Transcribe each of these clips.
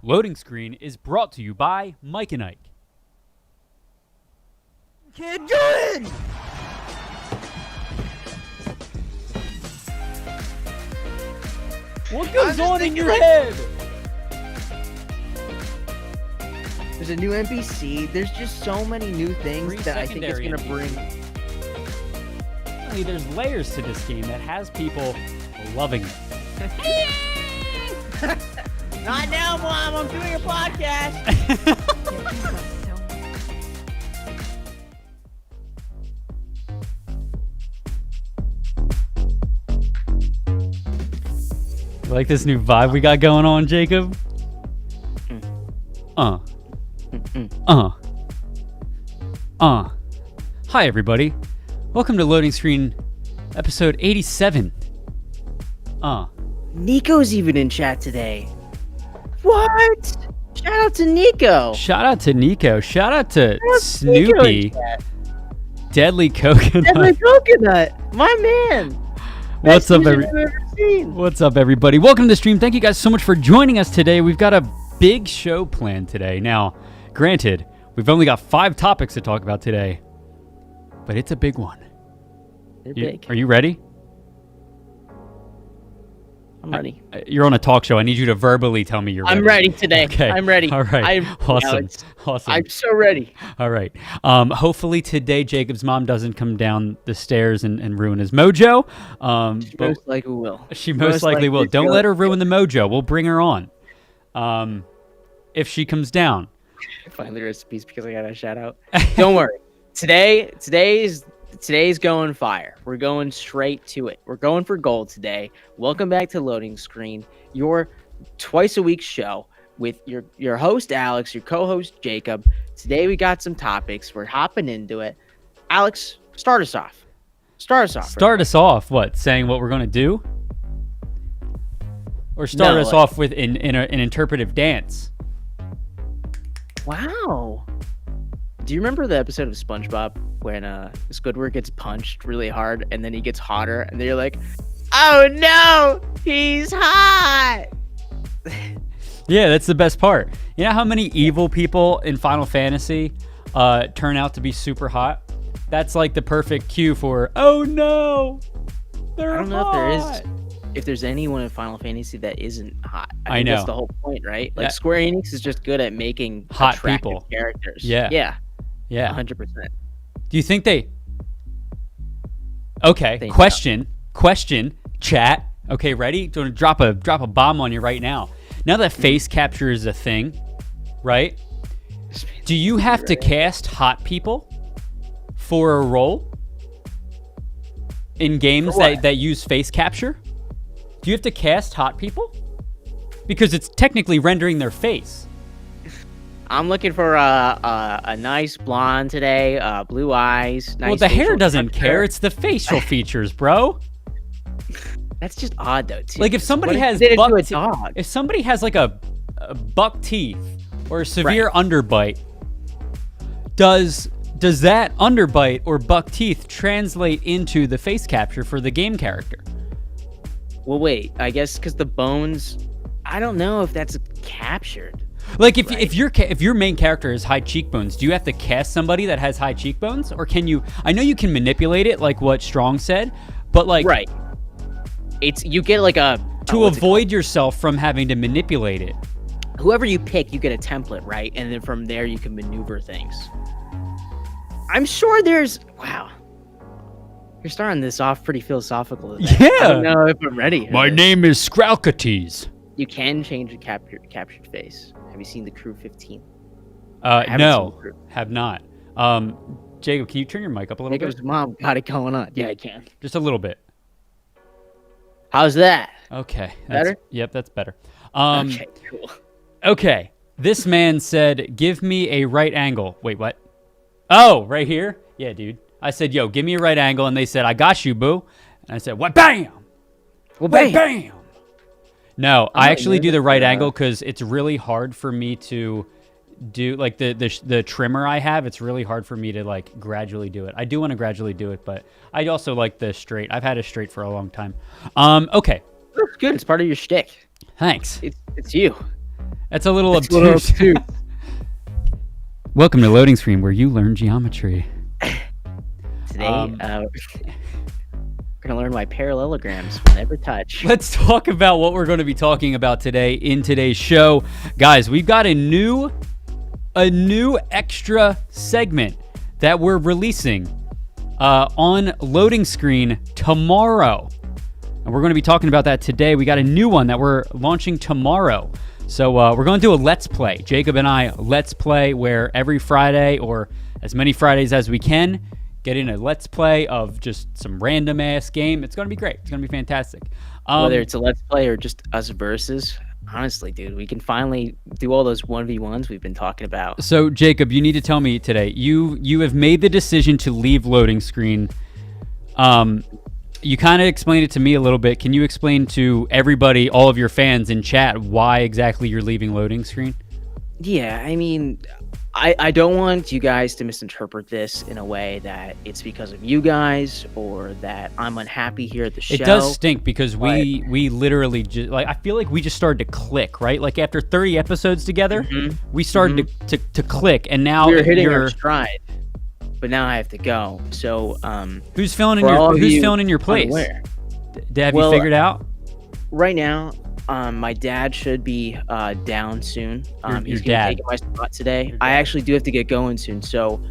Loading Screen is brought to you by Mike and Ike. Kid Jordan! What goes on in your head? There's a new NPC. There's just so many new things that I think it's going to bring. There's layers to this game that has people loving it. Not now, Mom. I'm doing a podcast. You like this new vibe we got going on, Jacob? Hi, everybody. Welcome to Loading Screen, episode 87. Nico's even in chat today. What? Shout out to Nico. Shout out to Nico. Shout out to Snoopy. Deadly Coconut. Deadly Coconut. My man. What's up, What's up, everybody? Welcome to the stream. Thank you guys so much for joining us today. We've got a big show planned today. Now, granted, we've only got 5 topics to talk about today, but it's a big one. They're big. Are you ready? I'm ready. You're on a talk show. I need you to verbally tell me you're ready. I'm ready today. Okay. I'm ready. All right. Awesome. I'm so ready. All right. Hopefully today Jacob's mom doesn't come down the stairs and ruin his mojo. She most likely will. She most likely will. Don't let her ruin the mojo. We'll bring her on. If she comes down. Finally recipes because I got a shout out. Don't worry. Today's going fire. We're going straight to it. We're going for gold today. Welcome back to Loading Screen, your twice a week show with your host Alex, your co-host Jacob. Today we got some topics. We're hopping into it. Alex, start us off. Start us off. What? Saying what we're going to do? Or start us off with an interpretive dance? Wow. Do you remember the episode of SpongeBob when Squidward gets punched really hard and then he gets hotter and then you're like, oh no, he's hot. Yeah, that's the best part. You know how many evil people in Final Fantasy turn out to be super hot? That's like the perfect cue for, oh no, they're hot. I don't know if there's anyone in Final Fantasy that isn't hot. I think know. That's the whole point, right? Like Square Enix is just good at making hot attractive people characters. Yeah. 100%. Do you think they... Okay, question, chat. Okay, ready? Going to drop a bomb on you right now. Now that face capture is a thing, right? Do you have to cast hot people for a role in games that use face capture? Do you have to cast hot people? Because it's technically rendering their face. I'm looking for a nice blonde today, blue eyes. Nice. Well, the hair doesn't care. It's the facial features, bro. That's just odd, though. Too. Like if somebody has if somebody has like a buck teeth or a severe underbite, does that underbite or buck teeth translate into the face capture for the game character? Well, wait. I guess because the bones. I don't know if that's captured. Like if your main character has high cheekbones, do you have to cast somebody that has high cheekbones, or can you? I know you can manipulate it, like what Strong said, but like you get like a to avoid yourself from having to manipulate it. Whoever you pick, you get a template, right? And then from there you can maneuver things. I'm sure there's You're starting this off pretty philosophical today. Yeah. I don't know if I'm ready. My name is Scralcates. You can change a captured face. Have you seen the Crew 15? No, have not. Jacob, can you turn your mic up a little Jacob's bit? mom got it going on. Yeah, I can. Just a little bit. How's that? Okay. Better? Yep, that's better. Okay, cool. Okay. This man said, give me a right angle. Wait, what? Oh, right here? Yeah, dude. I said, yo, give me a right angle. And they said, I got you, boo. And I said, what? Bam! Well, bam! No, I actually do the right angle because it's really hard for me to do, like the trimmer I have, it's really hard for me to like gradually do it. I do want to gradually do it, but I also like the straight. I've had a straight for a long time. Okay. That's good. It's part of your shtick. Thanks. It's you. That's a little It's a little obtuse. obtuse. Welcome to Loading Screen, where you learn geometry. Today, we're gonna learn why parallelograms will never touch. Let's talk about what we're going to be talking about today in today's show. Guys, we've got a new extra segment that we're releasing on Loading Screen tomorrow. And we're going to be talking about that today. We got a new one that we're launching tomorrow. So we're going to do a Let's Play. Jacob and I Let's Play, where every Friday, or as many Fridays as we can, get in a Let's Play of just some random ass game. It's going to be great. It's going to be fantastic. Whether it's a Let's Play or just us versus, honestly, dude, we can finally do all those 1v1s we've been talking about. So, Jacob, you need to tell me today. You have made the decision to leave Loading Screen. You kind of explained it to me a little bit. Can you explain to everybody, all of your fans in chat, why exactly you're leaving Loading Screen? Yeah, I mean, I don't want you guys to misinterpret this in a way that it's because of you guys or that I'm unhappy here at the show. It does stink because we literally just, like, I feel like we just started to click, right? Like after 30 episodes together, we started to click, and now we're hitting our stride. But now I have to go. So who's filling in your place? Have you figured out? Right now, my dad should be down soon. He's gonna take my spot today. I actually do have to get going soon. So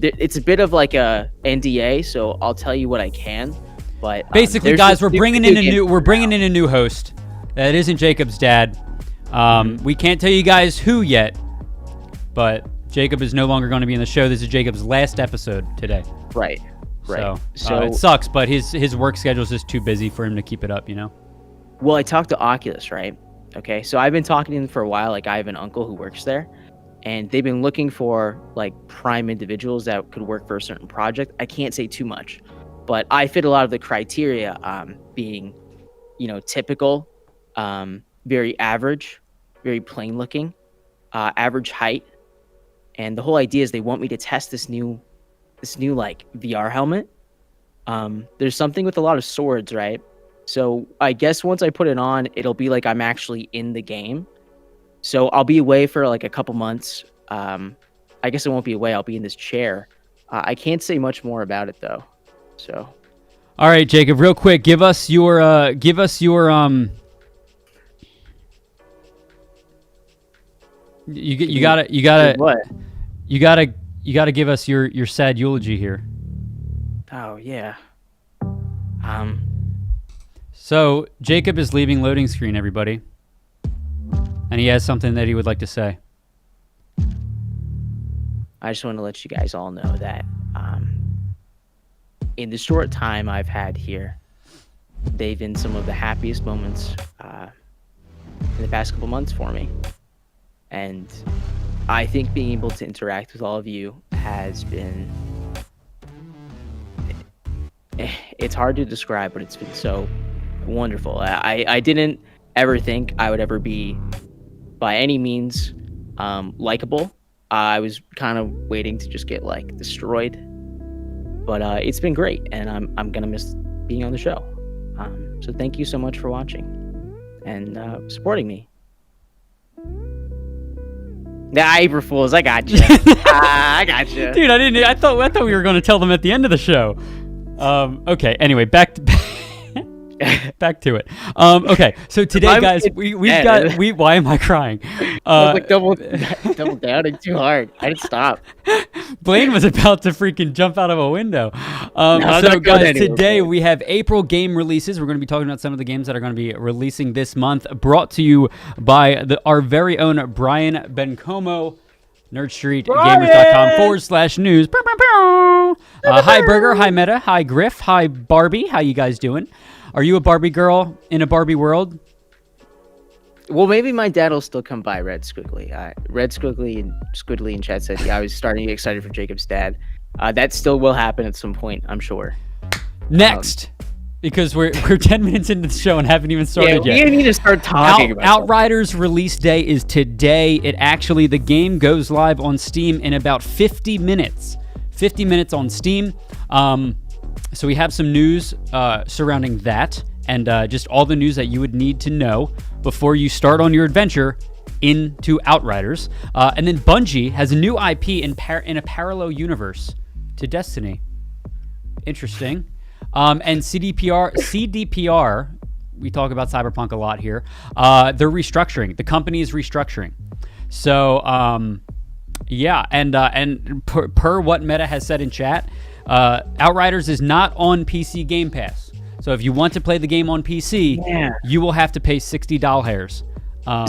it's a bit of like a NDA. So I'll tell you what I can. But basically, guys, we're bringing in a new host. That isn't Jacob's dad. We can't tell you guys who yet, but Jacob is no longer going to be in the show. This is Jacob's last episode today. Right. So it sucks, but his work schedule is just too busy for him to keep it up, you know? Well, I talked to Oculus, right? Okay, so I've been talking to them for a while. Like, I have an uncle who works there, and they've been looking for, like, prime individuals that could work for a certain project. I can't say too much, but I fit a lot of the criteria, being, typical, very average, very plain looking, average height. And the whole idea is they want me to test this new like VR helmet. There's something with a lot of swords, right? So I guess once I put it on, it'll be like I'm actually in the game. So I'll be away for like a couple months. I guess I won't be away. I'll be in this chair. I can't say much more about it though. So. All right, Jacob, real quick, give us your You gotta give us your sad eulogy here. Oh yeah. So Jacob is leaving Loading Screen, everybody, and he has something that he would like to say. I just want to let you guys all know that in the short time I've had here, they've been some of the happiest moments in the past couple months for me. And I think being able to interact with all of you has been... It's hard to describe, but it's been so wonderful. I didn't ever think I would ever be, by any means, likable. I was kind of waiting to just get, like, destroyed. But it's been great, and I'm going to miss being on the show. So thank you so much for watching and supporting me. The April Fools, I got you. I got you, dude. I thought we were going to tell them at the end of the show. Okay. Anyway, back to it. Okay. So today, guys, why am I crying? Like double downing too hard. I didn't stop. Blaine was about to freaking jump out of a window. So guys, today we have April game releases. We're going to be talking about some of the games that are going to be releasing this month, brought to you by our very own Brian Bencomo, nerdstreetgamers.com/news. Hi Burger, hi Meta, hi Griff, hi Barbie. How you guys doing? Are you a Barbie girl in a Barbie world? Well, maybe my dad will still come by. Red Squiggly and Squiddly in chat said, I was starting to get excited for Jacob's dad. That still will happen at some point, I'm sure. Next, because we're 10 minutes into the show and haven't even started yet. We need to start talking about Outriders release day is today. The game goes live on Steam in about 50 minutes. 50 minutes on Steam. So we have some news surrounding that, and just all the news that you would need to know before you start on your adventure into Outriders. And then Bungie has a new IP in a parallel universe to Destiny. Interesting. And CDPR, we talk about Cyberpunk a lot here. They're restructuring. The company is restructuring. So, yeah, and per what Meta has said in chat, Outriders is not on PC Game Pass. So if you want to play the game on PC, you will have to pay $60.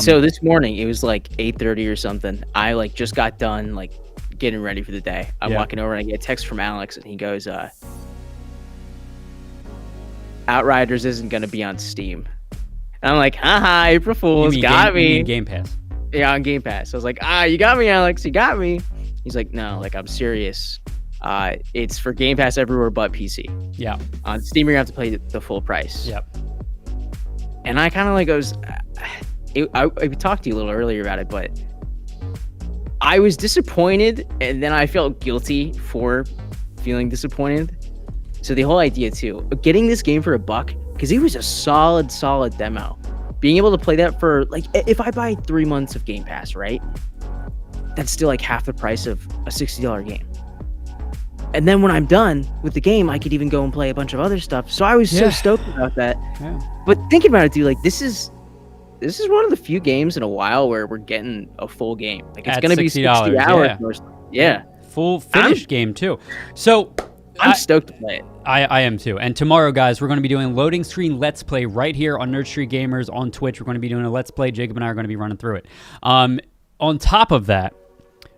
So this morning, it was like 8:30 or something. I like just got done like getting ready for the day. I'm walking over and I get a text from Alex, and he goes, Outriders isn't going to be on Steam. And I'm like, haha, April Fools, got me. You mean Game Pass? Yeah, on Game Pass. I was like, you got me, Alex, you got me. He's like, no, like, I'm serious. It's for Game Pass everywhere but PC. Yeah. On Steam, you're going to have to pay the full price. Yep. And I kind of like goes, I talked to you a little earlier about it, but I was disappointed, and then I felt guilty for feeling disappointed. So the whole idea too, getting this game for $1, because it was a solid demo. Being able to play that for like, if I buy 3 months of Game Pass, right? That's still like half the price of a $60 game. And then when I'm done with the game, I could even go and play a bunch of other stuff. So I was so stoked about that. Yeah. But thinking about it, dude, like this is one of the few games in a while where we're getting a full game. Like it's going to be 60 hours. Yeah. Full finished game too. So I'm stoked to play it. I am too. And tomorrow, guys, we're going to be doing Loading Screen Let's Play right here on Nerd Street Gamers on Twitch. We're going to be doing a Let's Play. Jacob and I are going to be running through it. On top of that,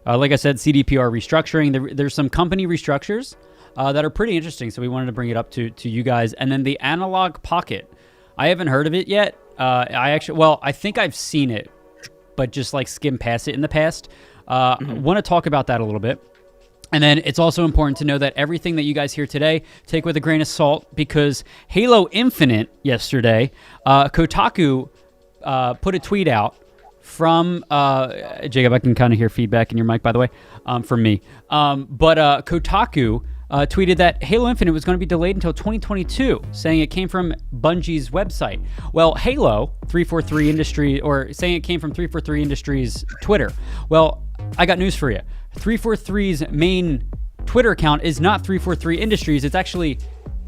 like I said, CDPR restructuring. There's some company restructures that are pretty interesting, so we wanted to bring it up to you guys. And then the Analog Pocket. I haven't heard of it yet. I think I've seen it, but just like skim past it in the past. Want to talk about that a little bit. And then it's also important to know that everything that you guys hear today, take with a grain of salt, because Halo Infinite yesterday, Kotaku put a tweet out from, Jacob, I can kind of hear feedback in your mic, by the way, from me. But Kotaku tweeted that Halo Infinite was going to be delayed until 2022, saying it came from Bungie's website. Well, Halo 343 Industry, or saying it came from 343 Industries Twitter. Well, I got news for you. 343's main Twitter account is not 343 Industries. It's actually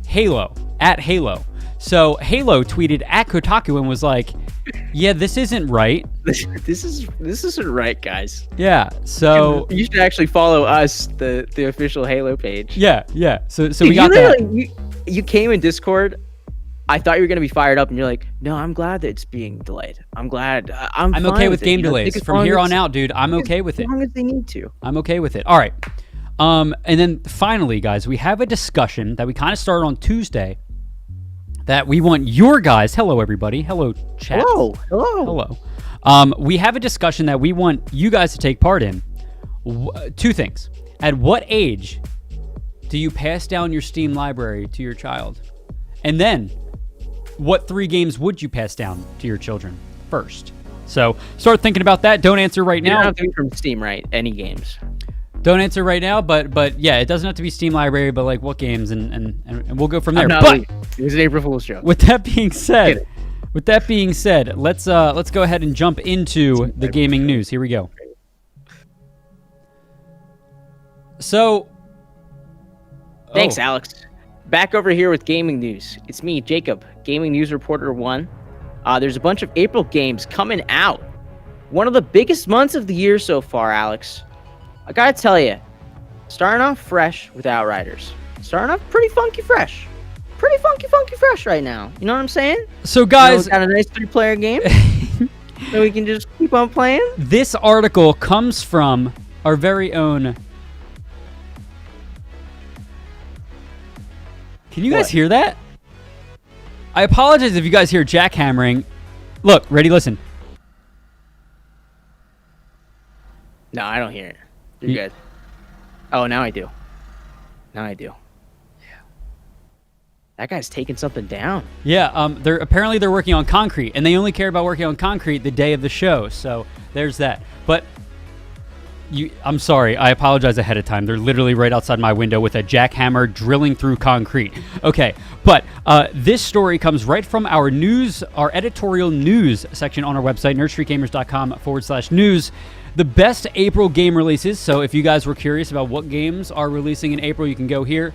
Halo, at Halo. So Halo tweeted at Kotaku and was like, yeah, this isn't right. This isn't right, guys. Yeah, so you should actually follow us, the official Halo page. Yeah. So we got that. You came in Discord. I thought you were going to be fired up, and you're like, no, I'm glad that it's being delayed. I'm glad. I'm okay with game delays. From here on out, dude, I'm okay with it. As long as they need to. I'm okay with it. All right. And then finally, guys, we have a discussion that we kind of started on Tuesday that we want your guys. Hello, everybody. Hello, chat. Hello. We have a discussion that we want you guys to take part in. Two things. At what age do you pass down your Steam library to your child? And then, what 3 games would you pass down to your children first? So start thinking about that. Don't answer right now. You don't have to be from Steam, right? Any games. Don't answer right now, but yeah, it doesn't have to be Steam library, but like what games, and we'll go from there. But it was an April Fool's joke. With that being said, let's go ahead and jump into the gaming news. Here we go. So, thanks, Alex. Back over here with gaming news. It's me, Jacob, Gaming News Reporter 1. There's a bunch of April games coming out. One of the biggest months of the year so far, Alex. I gotta tell you, starting off fresh with Outriders. Starting off pretty funky fresh. Pretty funky fresh right now. You know what I'm saying? So guys, we got a nice 3-player game. So we can just keep on playing. This article comes from our very own... Can you guys hear that? I apologize if you guys hear jackhammering. Look, ready, listen. No, I don't hear it. You're good. Oh, now I do. Yeah. That guy's taking something down. Yeah, they're working on concrete, and they only care about working on concrete the day of the show. So there's that. But I'm sorry. I apologize ahead of time. They're literally right outside my window with a jackhammer drilling through concrete. Okay, but this story comes right from our editorial news section on our website, nerdstreetgamers.com/news. The best April game releases. So if you guys were curious about what games are releasing in April, you can go here.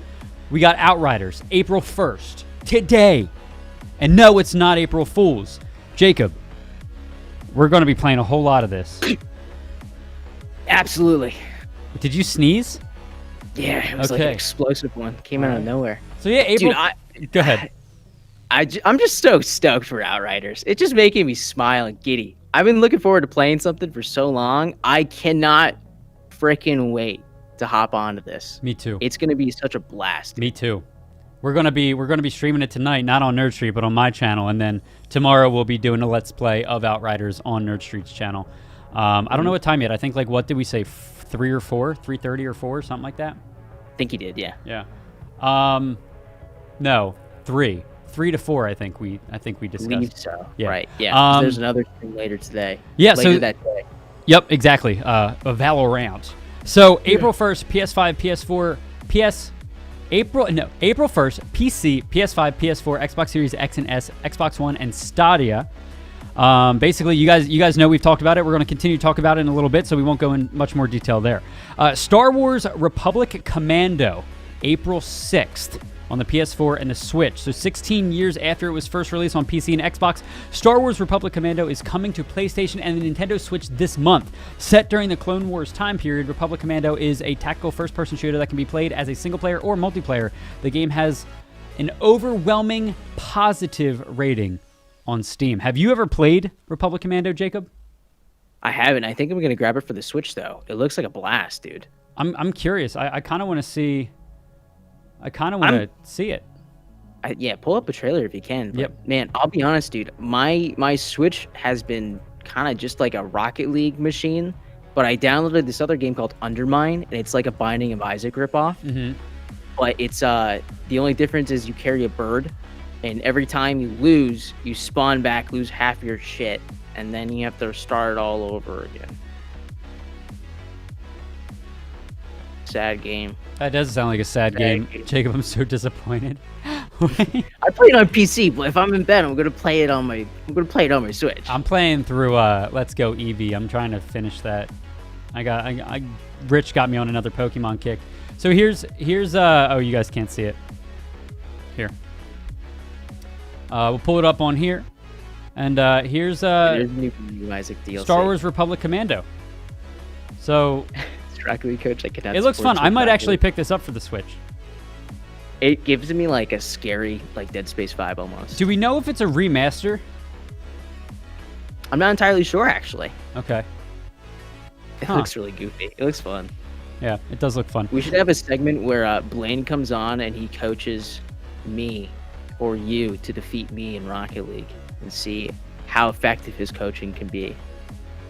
We got Outriders, April 1st, today. And no, it's not April Fool's. Jacob, we're going to be playing a whole lot of this. Absolutely. Did you sneeze? Yeah, it was like an explosive one. Came out of nowhere. So yeah, April. Dude, go ahead. I'm just so stoked for Outriders. It's just making me smile and giddy. I've been looking forward to playing something for so long. I cannot freaking wait to hop onto this. Me too. It's gonna be such a blast. Me too. We're gonna be streaming it tonight, not on Nerd Street, but on my channel, and then tomorrow we'll be doing a Let's Play of Outriders on Nerd Street's channno. I don't know what time yet. I think, like, what did we say? 3 or 4? 3:30 or 4, something like that? I think he did, yeah. Yeah. No, 3. 3 to 4, I think we discussed. Believe so. Yeah. Right. Yeah. There's another stream later today. Yeah. Later that day. Yep. Exactly. A Valorant. So April 1st, PS5, PS4, April 1st, PC, PS5, PS4, Xbox Series X and S, Xbox One, and Stadia. Basically, you guys know we've talked about it. We're going to continue to talk about it in a little bit, so we won't go in much more detail there. Star Wars Republic Commando, April 6th on the PS4 and the Switch. So 16 years after it was first released on PC and Xbox, Star Wars Republic Commando is coming to PlayStation and the Nintendo Switch this month. Set during the Clone Wars time period, Republic Commando is a tactical first-person shooter that can be played as a single-player or multiplayer. The game has an overwhelming positive rating on Steam. Have you ever played Republic Commando, Jacob? I haven't. I think I'm going to grab it for the Switch, though. It looks like a blast, dude. I'm curious. I kind of want to see... I kind of want to see it. Yeah, pull up a trailer if you can. But, yep. Man, I'll be honest, dude. My Switch has been kind of just like a Rocket League machine, but I downloaded this other game called Undermine, and it's like a Binding of Isaac ripoff. Mm-hmm. But it's the only difference is you carry a bird, and every time you lose, you spawn back, lose half your shit, and then you have to start all over again. Sad game. That does sound like a sad game. Jacob, I'm so disappointed. I play it on PC, but if I'm in bed, I'm gonna play it on my Switch. I'm playing through Let's Go Eevee. I'm trying to finish that. Rich got me on another Pokemon kick. So here's oh, you guys can't see it. Here. We'll pull it up on here. And here's Isaac DLC. Star Wars Republic Commando. So Rocket League coach, it looks fun. I might actually pick this up for the Switch. It gives me like a scary, like Dead Space 5 almost. Do we know if it's a remaster? I'm not entirely sure, actually. Okay. It looks really goofy. It looks fun. Yeah, it does look fun. We should have a segment where Blaine comes on and he coaches me or you to defeat me in Rocket League and see how effective his coaching can be.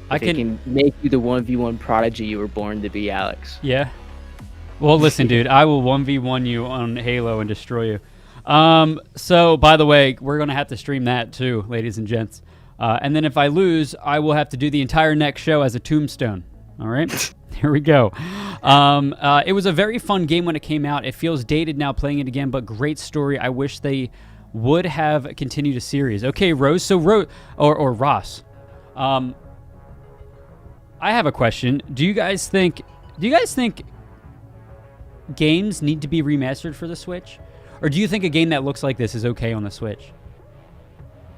If it can make you the 1v1 prodigy you were born to be, Alex. Yeah. Well, listen, dude, I will 1v1 you on Halo and destroy you. So, by the way, we're going to have to stream that too, ladies and gents. And then if I lose, I will have to do the entire next show as a tombstone. All right? Here we go. It was a very fun game when it came out. It feels dated now playing it again, but great story. I wish they would have continued a series. Okay, Rose. So, or Ross. I have a question. Do you guys think games need to be remastered for the Switch? Or do you think a game that looks like this is okay on the Switch?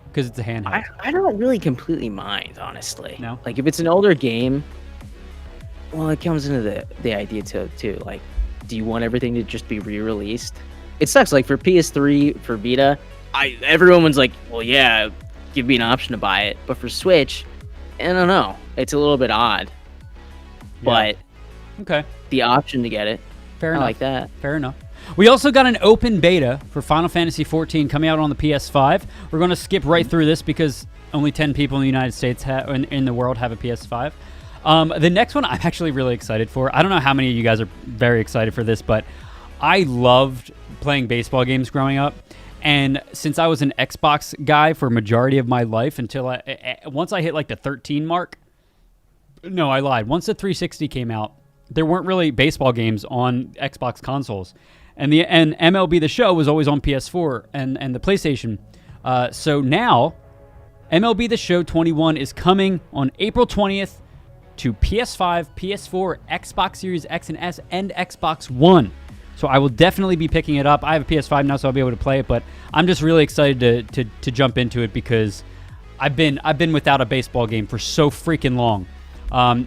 Because it's a handheld. I don't really completely mind, honestly. No? Like, if it's an older game, well, it comes into the idea too. Like, do you want everything to just be re-released? It sucks. Like, for PS3, for Vita, everyone's like, well, yeah, give me an option to buy it. But for Switch, I don't know. It's a little bit odd. Yeah. But okay, the option to get it. Fair enough. I like that. Fair enough. We also got an open beta for Final Fantasy XIV coming out on the PS5. We're going to skip right through this because only 10 people in the United States in the world have a PS5. The next one I'm actually really excited for. I don't know how many of you guys are very excited for this, but I loved playing baseball games growing up. And since I was an Xbox guy for a majority of my life until once I hit like the 13 mark, No, I lied. Once the 360 came out, there weren't really baseball games on Xbox consoles, and MLB The Show was always on PS4 and the PlayStation. So now, MLB The Show 21 is coming on April 20th to PS5, PS4, Xbox Series X and S, and Xbox One. So I will definitely be picking it up. I have a PS5 now, so I'll be able to play it. But I'm just really excited to jump into it because I've been without a baseball game for so freaking long.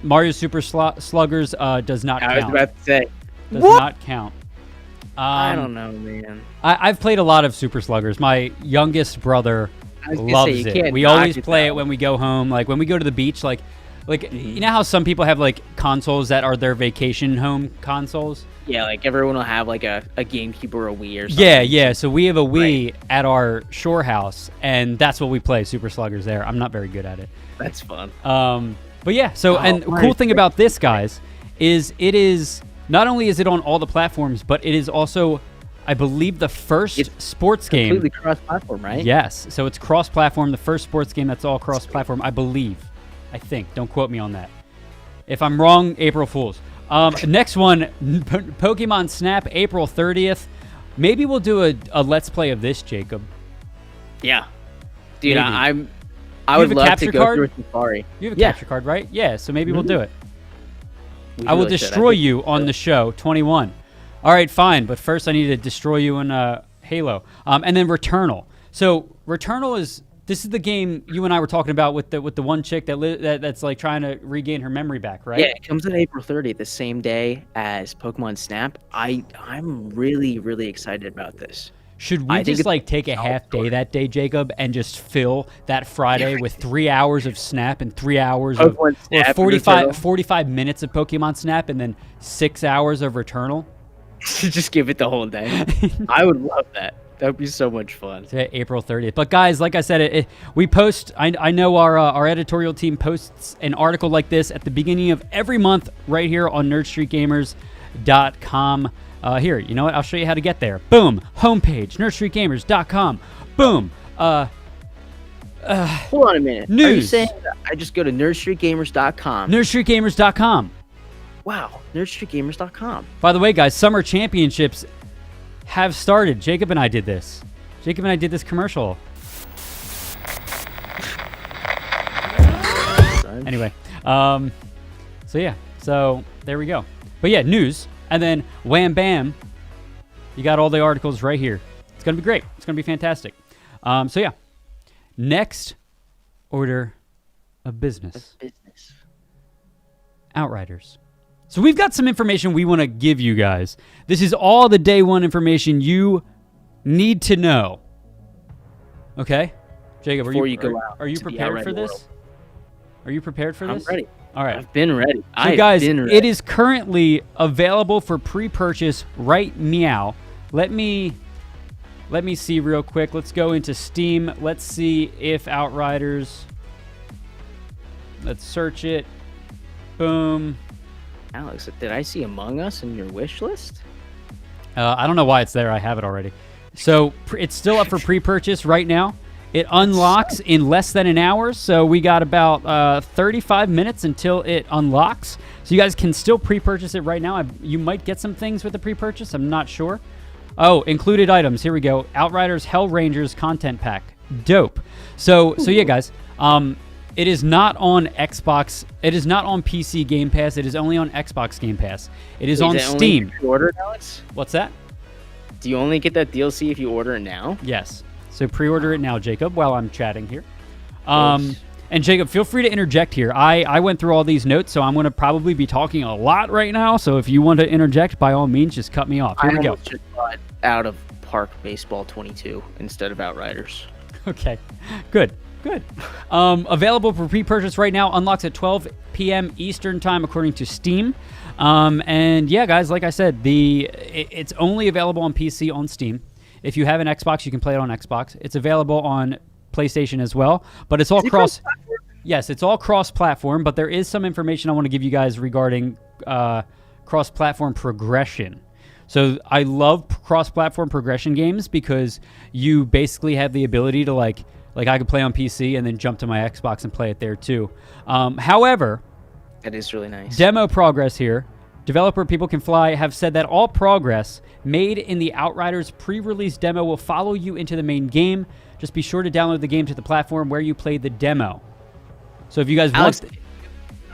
Mario Super Sluggers does not count. I was about to say. Does not count. I don't know, man. I've played a lot of Super Sluggers. My youngest brother loves it. We always play it when we go home. Like when we go to the beach, like you know how some people have like consoles that are their vacation home consoles? Yeah, like everyone will have like a GameCube or a Wii or something. Yeah. So we have a Wii at our shore house, and that's what we play, Super Sluggers there. I'm not very good at it. That's fun. But yeah, so and cool thing about this, guys, is it is not only is it on all the platforms, but it is also, I believe, the first sports game. Completely cross-platform, right? Yes. So it's cross-platform, the first sports game that's all cross-platform, I believe. I think. Don't quote me on that. If I'm wrong, April Fools. Next one, Pokemon Snap, April 30th. Maybe we'll do a Let's Play of this, Jacob. Yeah. Dude, Maybe. I would love to go through a safari. You have a capture card, right? Yeah, so maybe we'll do it. I will really destroy you on the show, 21. All right, fine. But first I need to destroy you in Halo. And then Returnal. So Returnal this is the game you and I were talking about with the one chick that's like trying to regain her memory back, right? Yeah, it comes on April 30th, the same day as Pokemon Snap. I'm really, really excited about this. Should we just like take a half day that day, Jacob, and just fill that Friday with 3 hours of Snap and 3 hours of or 45 minutes of Pokemon Snap and then 6 hours of Returnal? Just give it the whole day. I would love that. That would be so much fun. It's April 30th. But guys, like I said, we post. I know our editorial team posts an article like this at the beginning of every month right here on nerdstreetgamers.com. Here, you know what? I'll show you how to get there. Boom. Homepage, nerdstreetgamers.com. Boom. Hold on a minute. News. Are you saying that I just go to nerdstreetgamers.com? Nerdstreetgamers.com. Wow. Nerdstreetgamers.com. By the way, guys, summer championships have started. Jacob and I did this. Jacob and I did this commercial. Anyway. So yeah. So there we go. But yeah, news. And then wham bam, you got all the articles right here. It's going to be great. It's going to be fantastic. So yeah, next order of business. Outriders. So we've got some information we want to give you guys. This is all the day one information you need to know. Okay? Jacob, are you prepared for this? Are you prepared for this? I'm ready. All right. I've been ready. So guys, it is currently available for pre-purchase right meow. Let me see real quick. Let's go into Steam. Let's see if Outriders. Let's search it. Boom. Alex, did I see Among Us in your wish list? I don't know why it's there. I have it already. So it's still up for pre-purchase right now. It unlocks in less than an hour, so we got about 35 minutes until it unlocks. So you guys can still pre-purchase it right now. You might get some things with the pre-purchase. I'm not sure. Oh, included items. Here we go. Outriders Hell Rangers content pack. Dope. So yeah, guys. It is not on Xbox. It is not on PC Game Pass. It is only on Xbox Game Pass. It is on Steam. Only if you order it, Alex? What's that? Do you only get that DLC if you order it now? Yes. So pre-order it now, Jacob, while I'm chatting here. And Jacob, feel free to interject here. I went through all these notes, so I'm going to probably be talking a lot right now. So if you want to interject, by all means, just cut me off. Here we go. I just bought Out of Park Baseball 22 instead of Outriders. Okay. Good. Available for pre-purchase right now. Unlocks at 12 p.m. Eastern time, according to Steam. And yeah, guys, like I said, it's only available on PC on Steam. If you have an Xbox, you can play it on Xbox. It's available on PlayStation as well, but it's all cross-platform? Yes, it's all cross-platform, but there is some information I want to give you guys regarding cross-platform progression. So I love cross-platform progression games because you basically have the ability to like I could play on PC and then jump to my Xbox and play it there too. However, That is really nice. Demo progress here. Developer People Can Fly have said that all progress made in the Outriders pre-release demo will follow you into the main game. Just be sure to download the game to the platform where you played the demo. So if you guys Alex, want...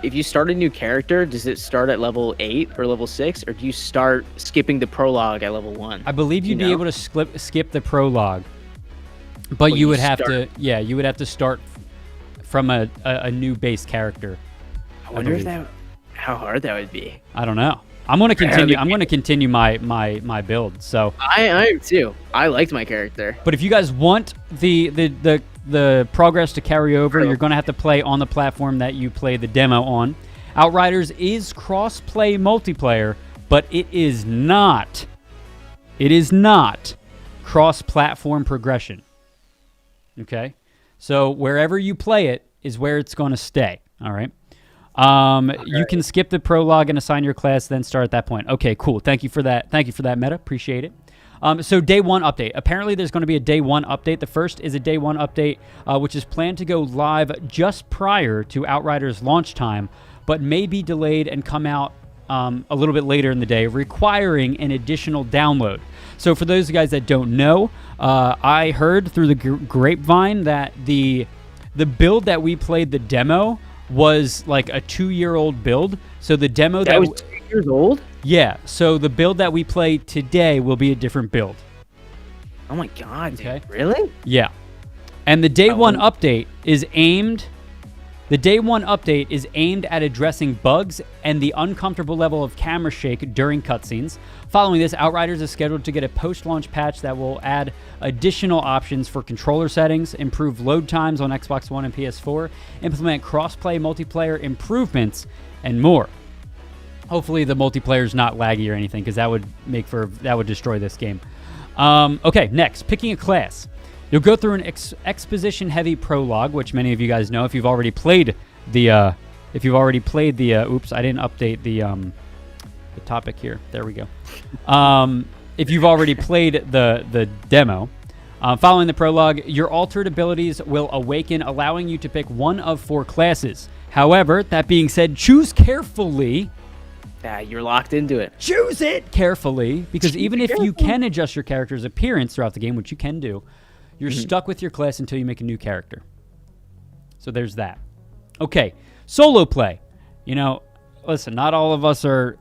if you start a new character, does it start at level 8 or level 6, or do you start skipping the prologue at level 1? I believe you'd be able to skip the prologue, but you would have to, you would have to start from a new base character. I wonder if how hard that would be. I don't know. I'm going to continue. I'm going to continue my build. So I am too. I liked my character. But if you guys want the progress to carry over, you're going to have to play on the platform that you play the demo on. Outriders is cross-play multiplayer, but it is not cross-platform progression. Okay? So wherever you play it is where it's going to stay. All right? You can skip the prologue and assign your class, then start at that point. Okay, cool. Thank you for that. Thank you for that, Meta. Appreciate it. So day 1 update. Apparently, there's going to be a day 1 update. The first is a day 1 update, which is planned to go live just prior to Outriders launch time, but may be delayed and come out a little bit later in the day, requiring an additional download. So for those guys that don't know, I heard through the grapevine that the build that we played the demo was like a 2-year-old build. So the demo that was 2 years old? Yeah. So the build that we play today will be a different build. Oh my god, dude. Okay. Really? Yeah. And the day 1 update is aimed at addressing bugs and the uncomfortable level of camera shake during cutscenes. Following this, Outriders is scheduled to get a post-launch patch that will add additional options for controller settings, improve load times on Xbox One and PS4, implement cross-play multiplayer improvements, and more. Hopefully the multiplayer is not laggy or anything, because that would destroy this game. Okay, next, picking a class. You'll go through an exposition-heavy prologue, which many of you guys know if you've already played the. Oops, I didn't update the topic here. There we go. If you've already played the demo, following the prologue, your altered abilities will awaken, allowing you to pick one of 4 classes. However, that being said, choose carefully. You're locked into it. Choose it carefully, because even if you can adjust your character's appearance throughout the game, which you can do, you're stuck with your class until you make a new character. So there's that. Okay, solo play. You know, listen, not all of us are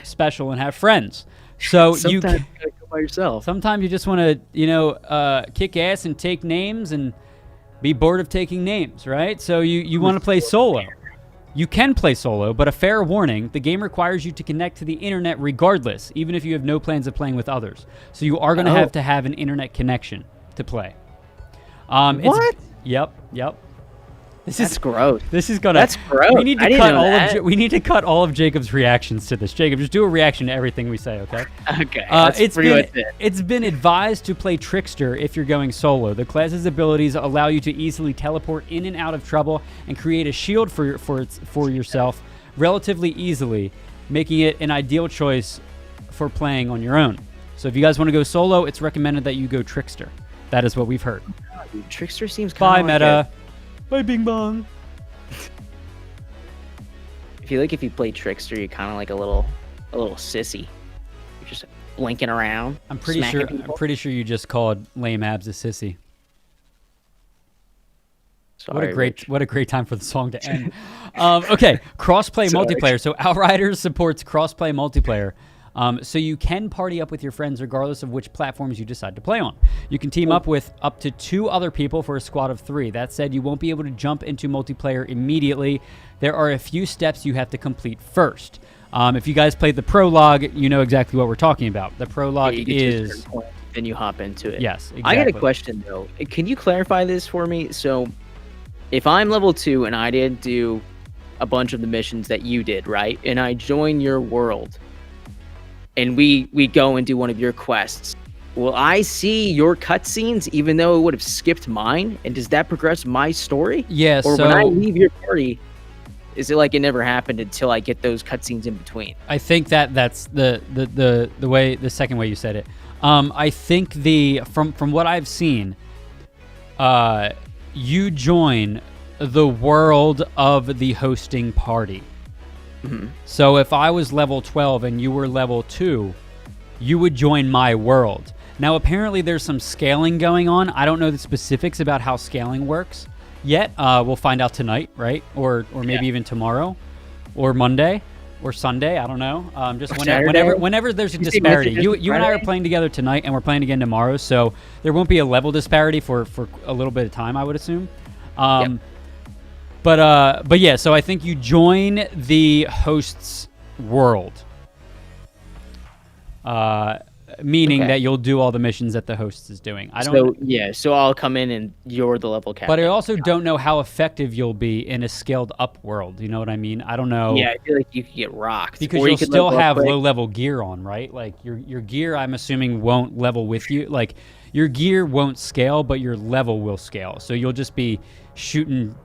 special and have friends. So sometimes you gotta go by yourself. Sometimes you just want to, kick ass and take names and be bored of taking names, right? So you want to play solo. You can play solo, but a fair warning, the game requires you to connect to the internet regardless, even if you have no plans of playing with others. So you are going to have an internet connection to play. What? Yep. That's gross. This is gonna. That's gross. We need to cut all of Jacob's reactions to this. Jacob, just do a reaction to everything we say, okay? Okay. It's been advised to play Trickster if you're going solo. The class's abilities allow you to easily teleport in and out of trouble and create a shield for yourself relatively easily, making it an ideal choice for playing on your own. So if you guys want to go solo, it's recommended that you go Trickster. That is what we've heard. Dude, Trickster seems kind of Meta. Bye, Bing Bong. I feel like if you play Trickster, you're kind of like a little sissy. You're just blinking around. I'm pretty sure you just called lame abs a sissy. Sorry, what a great time for the song to end. Okay, crossplay multiplayer. So Outriders supports crossplay multiplayer. So you can party up with your friends regardless of which platforms you decide to play on. You can team up with up to 2 other people for a squad of 3. That said, you won't be able to jump into multiplayer immediately. There are a few steps you have to complete first. If you guys played the prologue, you know exactly what we're talking about. The prologue is... Then you hop into it. Yes, exactly. I got a question, though. Can you clarify this for me? So if I'm level 2 and I didn't do a bunch of the missions that you did, right? And I join your world... and we go and do one of your quests, will I see your cutscenes even though it would have skipped mine? And does that progress my story? Yes. Or when I leave your party, is it like it never happened until I get those cutscenes in between? I think that's the way, the second way you said it. I think from what I've seen, you join. the world of the hosting party. Mhm. So if I was level 12 and you were level 2, you would join my world. Now, apparently there's some scaling going on. I don't know the specifics about how scaling works yet. We'll find out tonight, right? Or maybe even tomorrow or Monday or Sunday. I don't know. Just whenever there's a disparity. You and I are playing together tonight, and we're playing again tomorrow. So there won't be a level disparity for a little bit of time, I would assume. But yeah, so I think you join the host's world, meaning that you'll do all the missions that the host is doing. So I'll come in and you're the level captain. But I also don't know how effective you'll be in a scaled up world. You know what I mean? I don't know. Yeah, I feel like you could get rocked because you'll still have low level gear on, right? Like your gear, I'm assuming, won't level with you. Like your gear won't scale, but your level will scale. So you'll just be shooting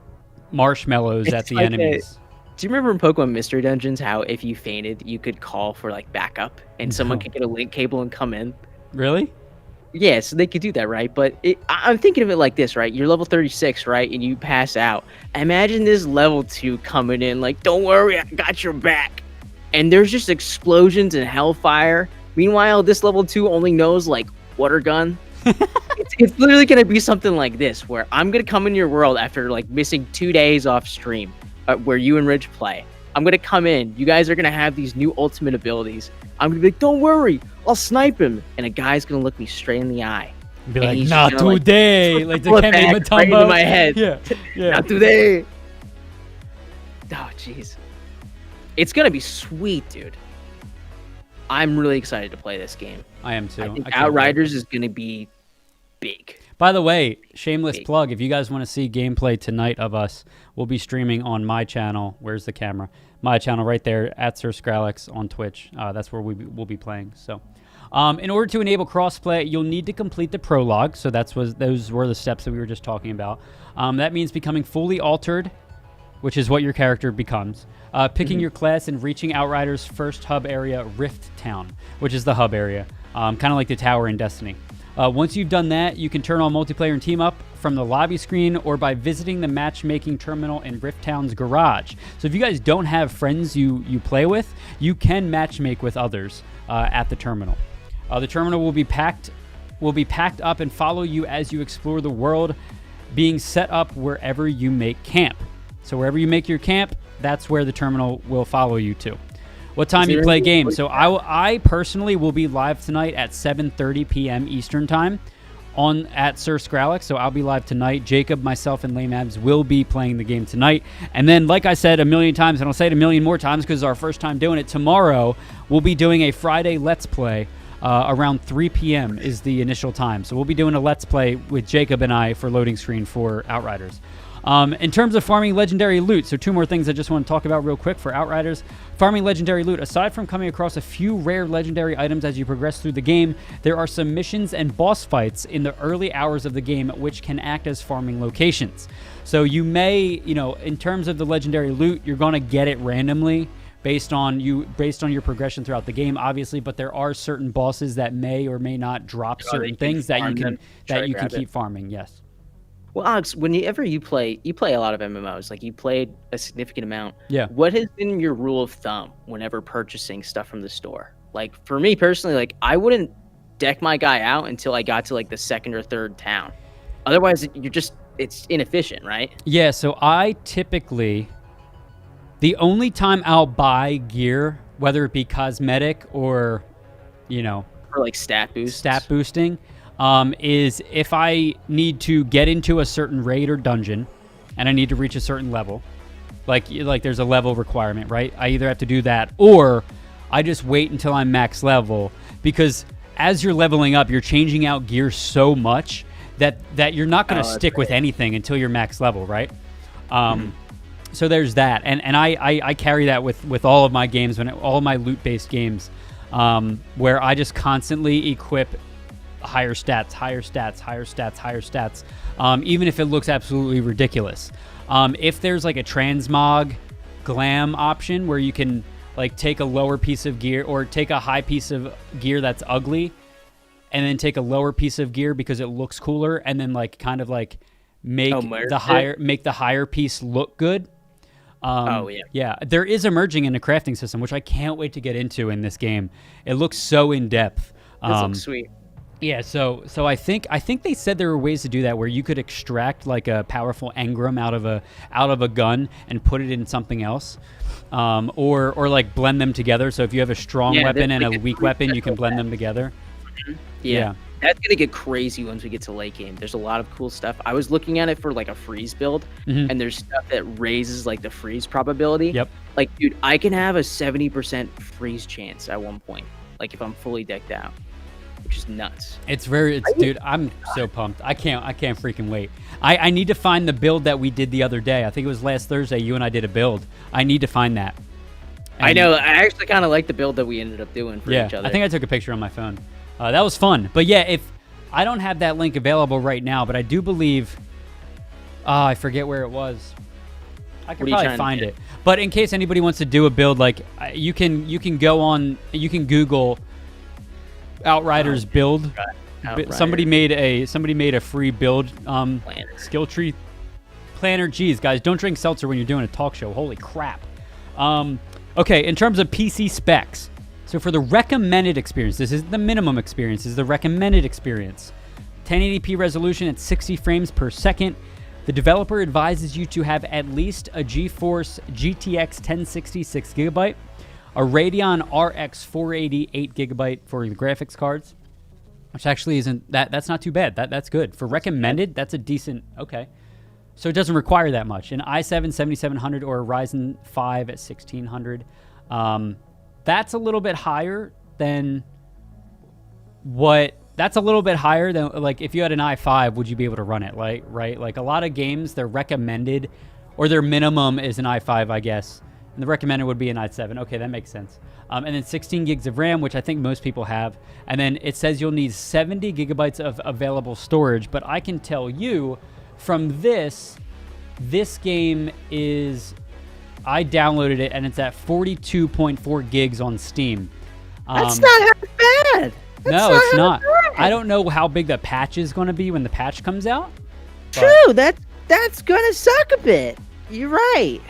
marshmallows at the enemies. Do you remember in Pokemon Mystery Dungeons how if you fainted, you could call for like backup and someone could get a link cable and come in? Really? Yeah, so they could do that, right? But I'm thinking of it like this, right? You're level 36, right? And you pass out. Imagine this level 2 coming in like, don't worry, I got your back. And there's just explosions and hellfire. Meanwhile, this level 2 only knows like water gun. It's literally going to be something like this, where I'm going to come in your world after like missing 2 days off stream, where you and Ridge play. I'm going to come in. You guys are going to have these new ultimate abilities. I'm going to be like, don't worry, I'll snipe him. And a guy's going to look me straight in the eye. And be like, not today. Like the Kemi Matumbo. Right into my head. Yeah. Not today. Oh, jeez. It's going to be sweet, dude. I'm really excited to play this game. I am too. I think Outriders is going to be big. By the way, shameless plug, if you guys want to see gameplay tonight of us, we'll be streaming on my channel. Where's the camera? My channel right there, at Sir Skrillex on Twitch. That's where we'll be playing. So, in order to enable crossplay, you'll need to complete the prologue. So those were the steps that we were just talking about. That means becoming fully altered, which is what your character becomes. Picking your class and reaching Outriders' first hub area, Rift Town, which is the hub area. Kind of like the tower in Destiny. Once you've done that, you can turn on multiplayer and team up from the lobby screen or by visiting the matchmaking terminal in Rift Town's garage. So if you guys don't have friends you play with, you can matchmake with others at the terminal. The terminal will be packed up and follow you as you explore the world, being set up wherever you make camp. So wherever you make your camp, that's where the terminal will follow you to. What time you play games? So I personally will be live tonight at 7:30 p.m. Eastern time at Sir Skrillex. So I'll be live tonight. Jacob, myself, and Lame Abs will be playing the game tonight. And then, like I said a million times, and I'll say it a million more times because it's our first time doing it, tomorrow we'll be doing a Friday Let's Play. Around 3 p.m. is the initial time. So we'll be doing a Let's Play with Jacob and I for loading screen for Outriders. In terms of farming legendary loot, so 2 more things I just want to talk about real quick for Outriders. Farming legendary loot. Aside from coming across a few rare legendary items as you progress through the game, there are some missions and boss fights in the early hours of the game which can act as farming locations. So you may, in terms of the legendary loot, you're going to get it randomly based on your progression throughout the game, obviously, but there are certain bosses that may or may not drop certain things that you can keep farming. Yes. Well, Alex, whenever you play a lot of MMOs, like you played a significant amount. Yeah. What has been your rule of thumb whenever purchasing stuff from the store? Like for me personally, like I wouldn't deck my guy out until I got to like the 2nd or 3rd town. Otherwise, it's inefficient, right? Yeah. So I typically, the only time I'll buy gear, whether it be cosmetic or, or like stat boosting. Is if I need to get into a certain raid or dungeon and I need to reach a certain level, like there's a level requirement, right? I either have to do that or I just wait until I'm max level, because as you're leveling up, you're changing out gear so much that you're not going to stick with anything until you're max level, right? So there's that. And I carry that with all of my games, all of my loot-based games, where I just constantly equip higher stats, even if it looks absolutely ridiculous. If there's like a transmog glam option where you can like take a lower piece of gear or take a high piece of gear that's ugly and then take a lower piece of gear because it looks cooler and then like kind of like make make the higher piece look good. Yeah. There is a merging in the crafting system, which I can't wait to get into in this game. It looks so in depth. This looks sweet. Yeah, so I think they said there were ways to do that where you could extract like a powerful engram out of a gun and put it in something else, or like blend them together. So if you have a strong weapon and a weak weapon, you can blend them together. Yeah. That's gonna get crazy once we get to late game. There's a lot of cool stuff. I was looking at it for like a freeze build, and there's stuff that raises like the freeze probability. Yep. Like, dude, I can have a 70% freeze chance at one point, like if I'm fully decked out, which is nuts. Dude, I'm so pumped. I can't freaking wait. I need to find the build that we did the other day. I think it was last Thursday. You and I did a build. I need to find that. I know. I actually kind of like the build that we ended up doing for each other. I think I took a picture on my phone. That was fun. But yeah, if I don't have that link available right now, but I do believe I forget where it was. I can probably find it. But in case anybody wants to do a build, like you can Google Outriders build. Outriders. Somebody made a free build skill tree planner. Geez, guys, don't drink seltzer when you're doing a talk show. Holy crap. Okay, in terms of PC specs. So for the recommended experience, this is the minimum experience, this is the recommended experience. 1080p resolution at 60 frames per second. The developer advises you to have at least a GeForce GTX 1060 6GB, a Radeon RX 480 8GB for the graphics cards, which actually isn't that's not too bad. That's good. For recommended, that's a decent, okay. So it doesn't require that much. An i7 7700 or a Ryzen 5 at 1600. That's a little bit higher than like if you had an i5, would you be able to run it? Like, right? Like a lot of games, their recommended or their minimum is an i5, I guess. And the recommended would be an i7. Okay, that makes sense. And then 16 gigs of RAM, which I think most people have. And then it says you'll need 70 gigabytes of available storage. But I can tell you from this game is... I downloaded it, and it's at 42.4 gigs on Steam. That's not half bad. No, it's not. I don't know how big the patch is going to be when the patch comes out. True, that's going to suck a bit. You're right.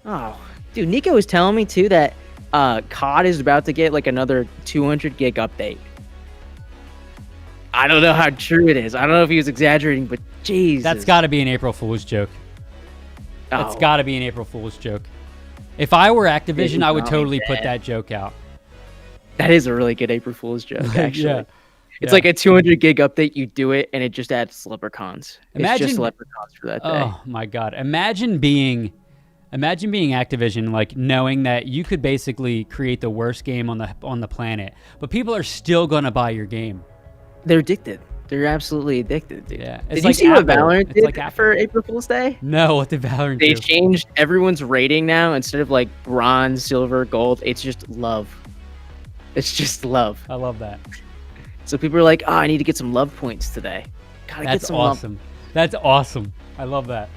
Oh, dude, Nico was telling me, too, that COD is about to get, like, another 200 gig update. I don't know how true it is. I don't know if he was exaggerating, but Jesus. That's got to be an April Fool's joke. That's got to be an April Fool's joke. If I were Activision, I would totally put that joke out. That is a really good April Fool's joke, actually. It's like a 200 gig update. You do it, and it just adds leprechauns. It's just leprechauns for that day. Oh my God! Imagine being Activision, like knowing that you could basically create the worst game on the planet, but people are still gonna buy your game. They're addicted. They're absolutely addicted, dude. Yeah. Did you see what Valorant did for April Fool's Day? No, what did Valorant do? They changed everyone's rating now. Instead of like bronze, silver, gold, it's just love. It's just love. I love that. So people are like, I need to get some love points today. Gotta get some awesome. love. That's awesome. I love that.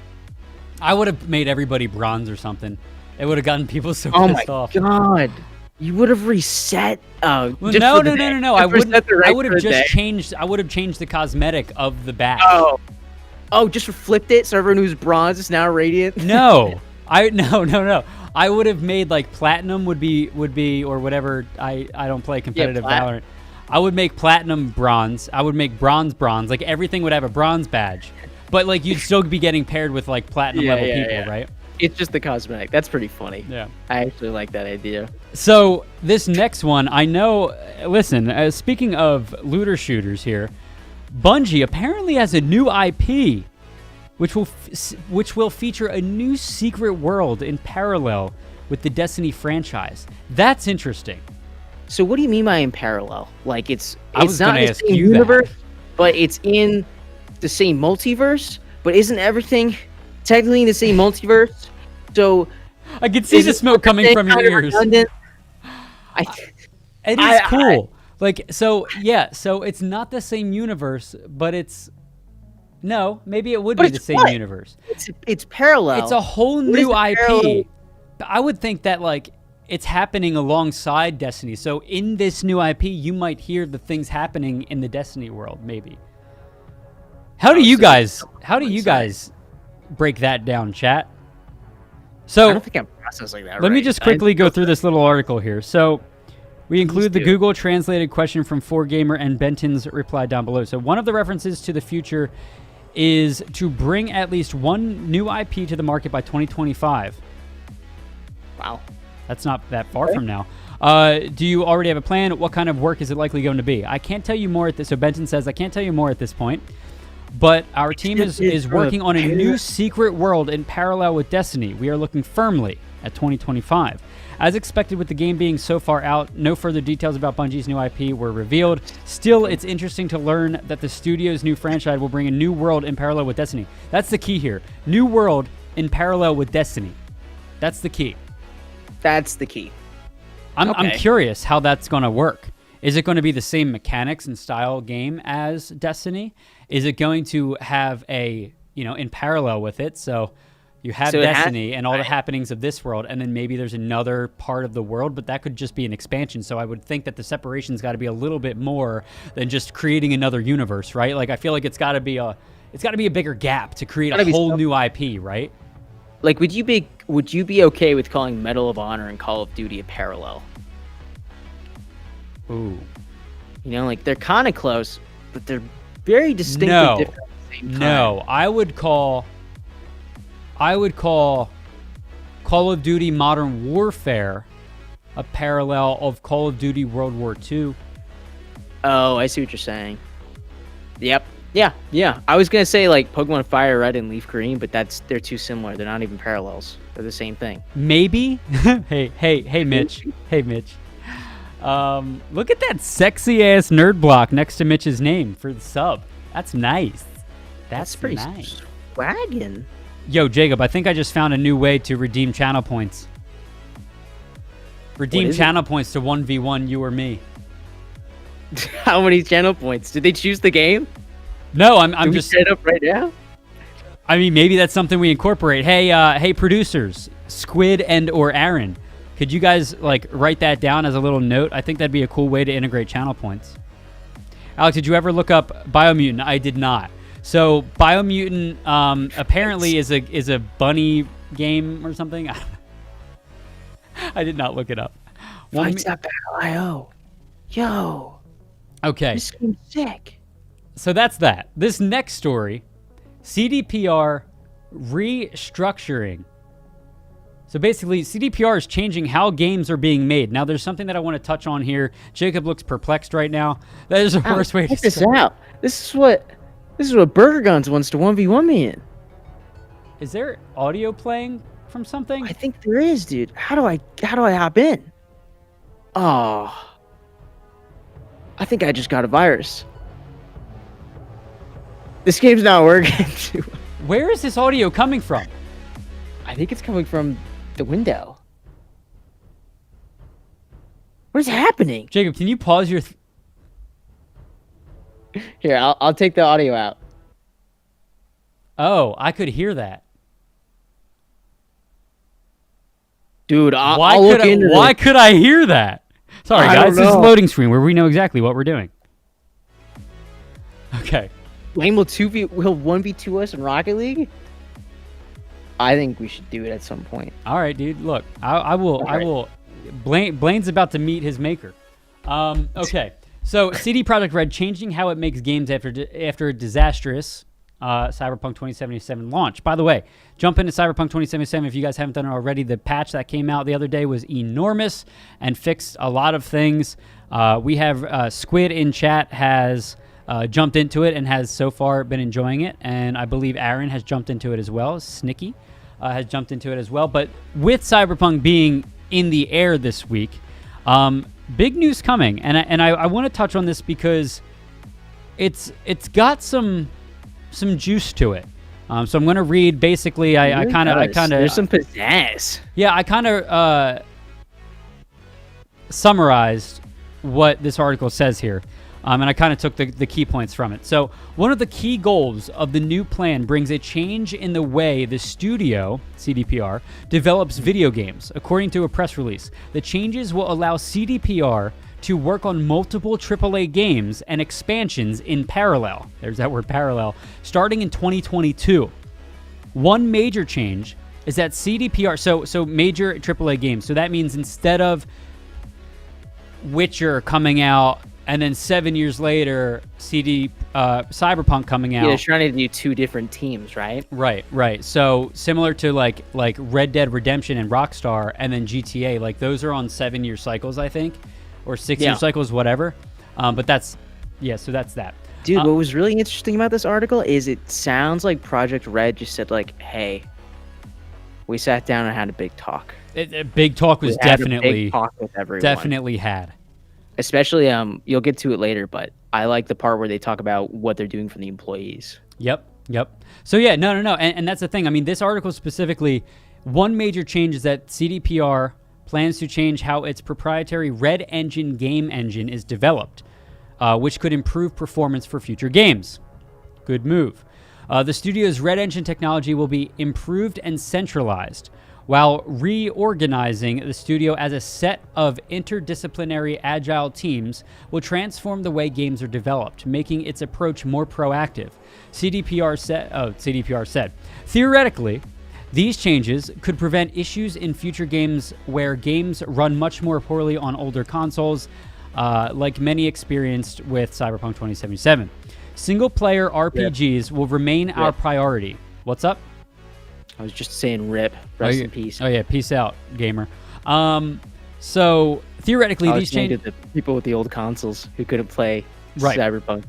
I would have made everybody bronze or something. It would have gotten people so pissed off. Oh my God. You would have reset. No. I would have just changed. I would have changed the cosmetic of the badge. Oh, just flipped it so everyone who's bronze is now radiant. No, no. I would have made like platinum would be or whatever. I don't play competitive Valorant. I would make platinum bronze. I would make bronze. Like everything would have a bronze badge, but like you'd still be getting paired with like platinum level people, right? It's just the cosmetic. That's pretty funny. Yeah. I actually like that idea. So this next one, I know, listen, speaking of looter shooters here, Bungie apparently has a new IP, which will feature a new secret world in parallel with the Destiny franchise. That's interesting. So what do you mean by in parallel? Like it's not the same universe, but it's in the same multiverse, but isn't everything technically in the same multiverse? So I can see the smoke coming from your ears. It is cool. So it's not the same universe, but maybe it would be the same universe. It's parallel. It's a whole new IP. I would think that like it's happening alongside Destiny. So in this new IP, you might hear the things happening in the Destiny world, maybe. How do you guys break that down, chat? So I don't think I'm processing that. let me just quickly go through this little article here. So we include the do. Google translated question from 4Gamer and Benton's reply down below. So one of the references to the future is to bring at least one new IP to the market by 2025. Wow. That's not that far from now. Do you already have a plan? What kind of work is it likely going to be? I can't tell you more at this. So Benton says, I can't tell you more at this point. But our team is working on a new secret world in parallel with Destiny. We are looking firmly at 2025. As expected, with the game being so far out, no further details about Bungie's new IP were revealed. Still, it's interesting to learn that the studio's new franchise will bring a new world in parallel with Destiny. That's the key here. New world in parallel with Destiny. That's the key. That's the key. I'm curious how that's going to work. Is it going to be the same mechanics and style game as Destiny? Is it going to have a, in parallel with it? So you have Destiny and all the happenings of this world, and then maybe there's another part of the world, but that could just be an expansion. So I would think that the separation's got to be a little bit more than just creating another universe, right? Like I feel like it's got to be a bigger gap to create a whole new IP, right? Like, would you be okay with calling Medal of Honor and Call of Duty a parallel? Ooh. Like they're kind of close, but they're very distinctly different at the same time. No, I would call Call of Duty Modern Warfare a parallel of Call of Duty World War II. Oh, I see what you're saying. Yep. Yeah. I was gonna say like Pokemon Fire Red and Leaf Green, but they're too similar. They're not even parallels. They're the same thing. Maybe. Hey, Mitch. Hey, Mitch. Look at that sexy ass nerd block next to Mitch's name for the sub. That's nice. That's pretty nice. Swaggin'. Yo, Jacob, I think I just found a new way to redeem channel points. Redeem channel points to 1v1 you or me. How many channel points? Did they choose the game? No, I'm just set it up right now. I mean, maybe that's something we incorporate. Hey, producers, Squid and or Aaron, could you guys like write that down as a little note? I think that'd be a cool way to integrate channel points. Alex, did you ever look up Biomutant? I did not. So Biomutant apparently is a bunny game or something. I did not look it up. Fights at Battle.io. Yo. Okay. This game's sick. So that's that. This next story, CDPR restructuring. So basically, CDPR is changing how games are being made. Now, there's something that I want to touch on here. Jacob looks perplexed right now. That is the worst way to check this out. This is what Burger Guns wants to 1v1 me in. Is there audio playing from something? I think there is, dude. How do I hop in? Oh. I think I just got a virus. This game's not working. Where is this audio coming from? I think it's coming from the window. What is happening? Jacob, can you pause your... Here, I'll take the audio out. Oh, I could hear that. Dude, why could I hear that? Sorry, guys. This is loading screen where we know exactly what we're doing. Okay. Lane will 1v2 us in Rocket League? I think we should do it at some point. All right, dude. Look, I will. Blaine's about to meet his maker. Okay. So CD Projekt Red changing how it makes games after a disastrous Cyberpunk 2077 launch. By the way, jump into Cyberpunk 2077 if you guys haven't done it already. The patch that came out the other day was enormous and fixed a lot of things. We have Squid in chat has jumped into it and has so far been enjoying it, and I believe Aaron has jumped into it as well. Snicky has jumped into it as well. But with Cyberpunk being in the air this week, big news coming, and I want to touch on this because it's got some juice to it. So I'm going to read. Basically, I kind of there's some pizzazz. Yeah, I kind of summarized what this article says here. And I kind of took the key points from it. So one of the key goals of the new plan brings a change in the way the studio, CDPR, develops video games, according to a press release. The changes will allow CDPR to work on multiple AAA games and expansions in parallel. There's that word parallel, starting in 2022. One major change is that CDPR, so major AAA games. So that means instead of Witcher coming out and then 7 years later, Cyberpunk coming out. Yeah, they're trying to do two different teams, right? Right. So similar to like Red Dead Redemption and Rockstar, and then GTA. Like those are on 7-year cycles, I think, or 6-year cycles, whatever. But that's so that's that. Dude, what was really interesting about this article is it sounds like Project Red just said like, "Hey, we sat down and had a big talk." Big talk was definitely a big talk with everyone. Definitely had. Especially, you'll get to it later, but I like the part where they talk about what they're doing for the employees. Yep. So yeah, no. And that's the thing. I mean, this article specifically, one major change is that CDPR plans to change how its proprietary Red Engine game engine is developed, which could improve performance for future games. Good move. The studio's Red Engine technology will be improved and centralized, while reorganizing the studio as a set of interdisciplinary agile teams will transform the way games are developed, making its approach more proactive. CDPR said, theoretically, these changes could prevent issues in future games where games run much more poorly on older consoles, like many experienced with Cyberpunk 2077. Single-player RPGs will remain our priority. What's up? I was just saying rip. Rest in peace. Oh, yeah. Peace out, gamer. So, theoretically, these changes... the people with the old consoles who couldn't play Cyberpunk.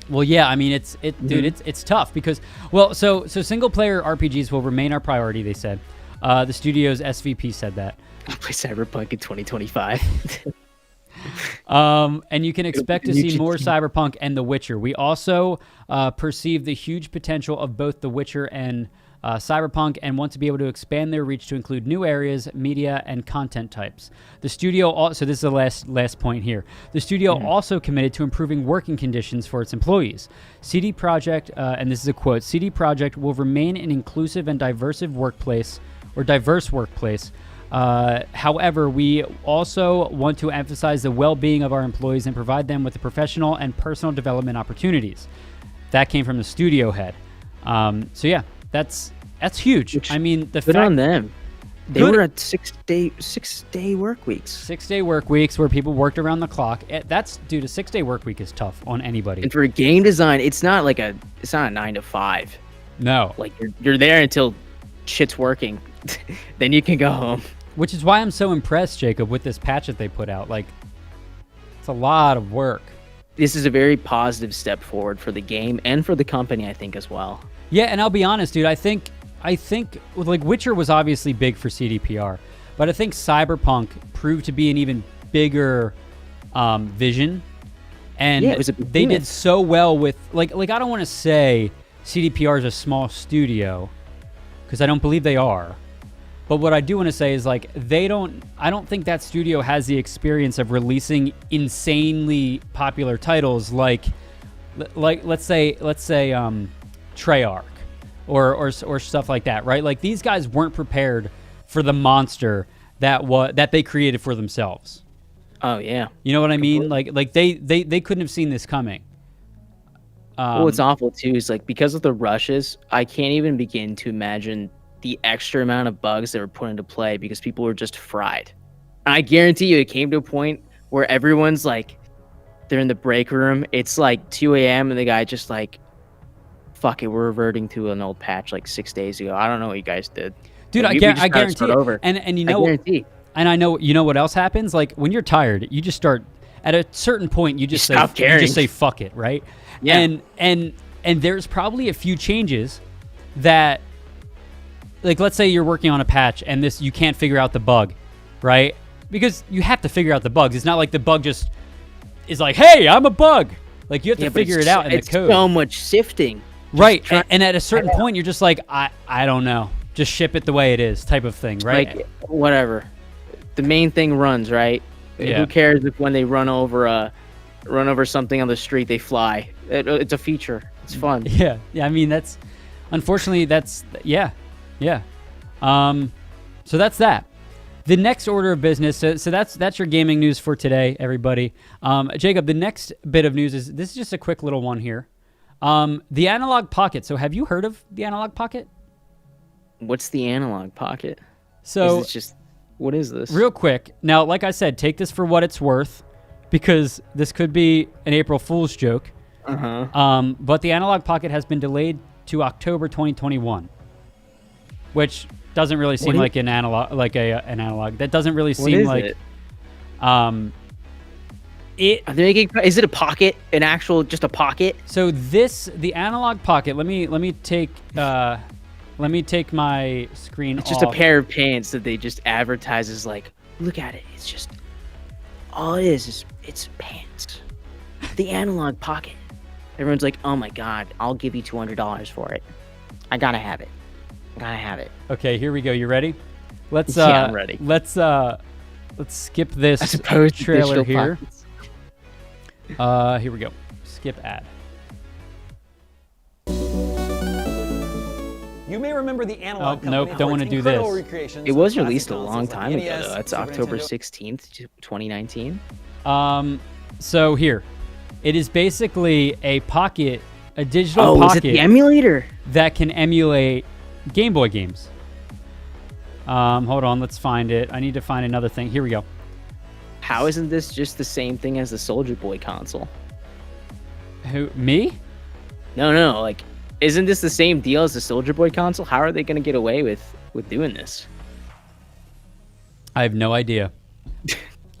Well, yeah. I mean, dude, it's tough because... Well, so single-player RPGs will remain our priority, they said. The studio's SVP said that. I'll play Cyberpunk in 2025. And you can expect to see more Cyberpunk and The Witcher. We also perceive the huge potential of both The Witcher and Cyberpunk and want to be able to expand their reach to include new areas, media, and content types. The studio also, this is the last point here. The studio also committed to improving working conditions for its employees. CD Projekt, and this is a quote, CD Projekt will remain an inclusive and diverse workplace. However, we also want to emphasize the well-being of our employees and provide them with the professional and personal development opportunities. That came from the studio head. So yeah, that's huge. I mean, the good fact on them. They were at 6-day work weeks. 6-day work weeks where people worked around the clock. That's dude, a 6-day work week is tough on anybody. And for game design, it's not a 9 to 5. No, like you're there until shit's working, then you can go home. Which is why I'm so impressed, Jacob, with this patch that they put out. Like, it's a lot of work. This is a very positive step forward for the game and for the company, I think, as well. Yeah, and I'll be honest, dude. I think like Witcher was obviously big for CDPR, but I think Cyberpunk proved to be an even bigger vision, and they did so well with like I don't want to say CDPR is a small studio because I don't believe they are. But what I do want to say is like I don't think that studio has the experience of releasing insanely popular titles like let's say Treyarch or stuff like that, right? Like these guys weren't prepared for the monster that they created for themselves. Oh yeah. You know what I mean? Like they couldn't have seen this coming. What's awful too is like because of the rushes, I can't even begin to imagine the extra amount of bugs that were put into play because people were just fried. And I guarantee you it came to a point where everyone's like, they're in the break room. It's like 2 a.m. and the guy just like, fuck it, we're reverting to an old patch like 6 days ago. I don't know what you guys did. Dude, I guarantee it. Over. And you know, and I know, you know what else happens? Like when you're tired, you just start, at a certain point, you just say fuck it, right? Yeah. And there's probably a few changes that, like, let's say you're working on a patch and you can't figure out the bug, right? Because you have to figure out the bugs. It's not like the bug just is like, hey, I'm a bug. Like, you have to figure it out in the code. It's so much sifting. Right. And at a certain point, you're just like, I don't know. Just ship it the way it is type of thing, right? Like, whatever. The main thing runs, right? Yeah. Who cares if when they run over something on the street, they fly? It's a feature. It's fun. Yeah. I mean, unfortunately, yeah. So that's that. the next order of business. So that's your gaming news for today, everybody. Jacob, the next bit of news is this is just a quick little one here. The Analog Pocket. So have you heard of the Analog Pocket? What's the Analog Pocket? So it's just what is this? Real quick. Now, like I said, take this for what it's worth, because this could be an April Fool's joke. But the Analog Pocket has been delayed to October 2021, which doesn't really seem like an analog, an analog. That doesn't really seem like it. Are they making? Is it a pocket? An actual, just a pocket? So the Analog Pocket. Let me take my screen. It's just a pair of pants that they just advertise as like, look at it. It's just all it is it's pants. The Analog Pocket. Everyone's like, oh my god, I'll give you $200 for it. I gotta have it. Okay, here we go. You ready? Let's yeah, I'm ready. Let's skip this trailer here. Here we go. Skip ad. You may remember the Analog Company. Nope, don't want to do this. It was released a long time ago, though. That's October 16th, 2019. So here, it is basically a pocket, a digital pocket. Is it the emulator? That can emulate Game Boy games. Hold on, let's find it. I need to find another thing. Here we go. How isn't this just the same thing as the Soldier Boy console? Who, me? No, like, isn't this the same deal as the Soldier Boy console? How are they going to get away with doing this? I have no idea.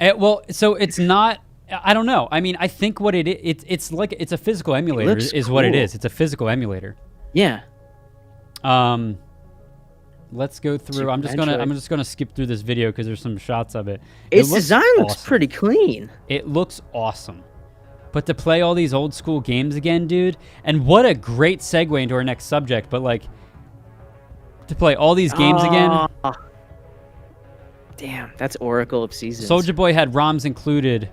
Well, so it's not. I don't know. I mean, I think what it is, it's like it's a physical emulator. Is cool. What it is. It's a physical emulator. Yeah. Let's go through. I'm just gonna skip through this video because there's some shots of it. Its design looks pretty clean. It looks awesome. But to play all these old school games again, dude, and what a great segue into our next subject. But like, to play all these games again. Damn, that's Oracle of Seasons. Soldier Boy had ROMs included,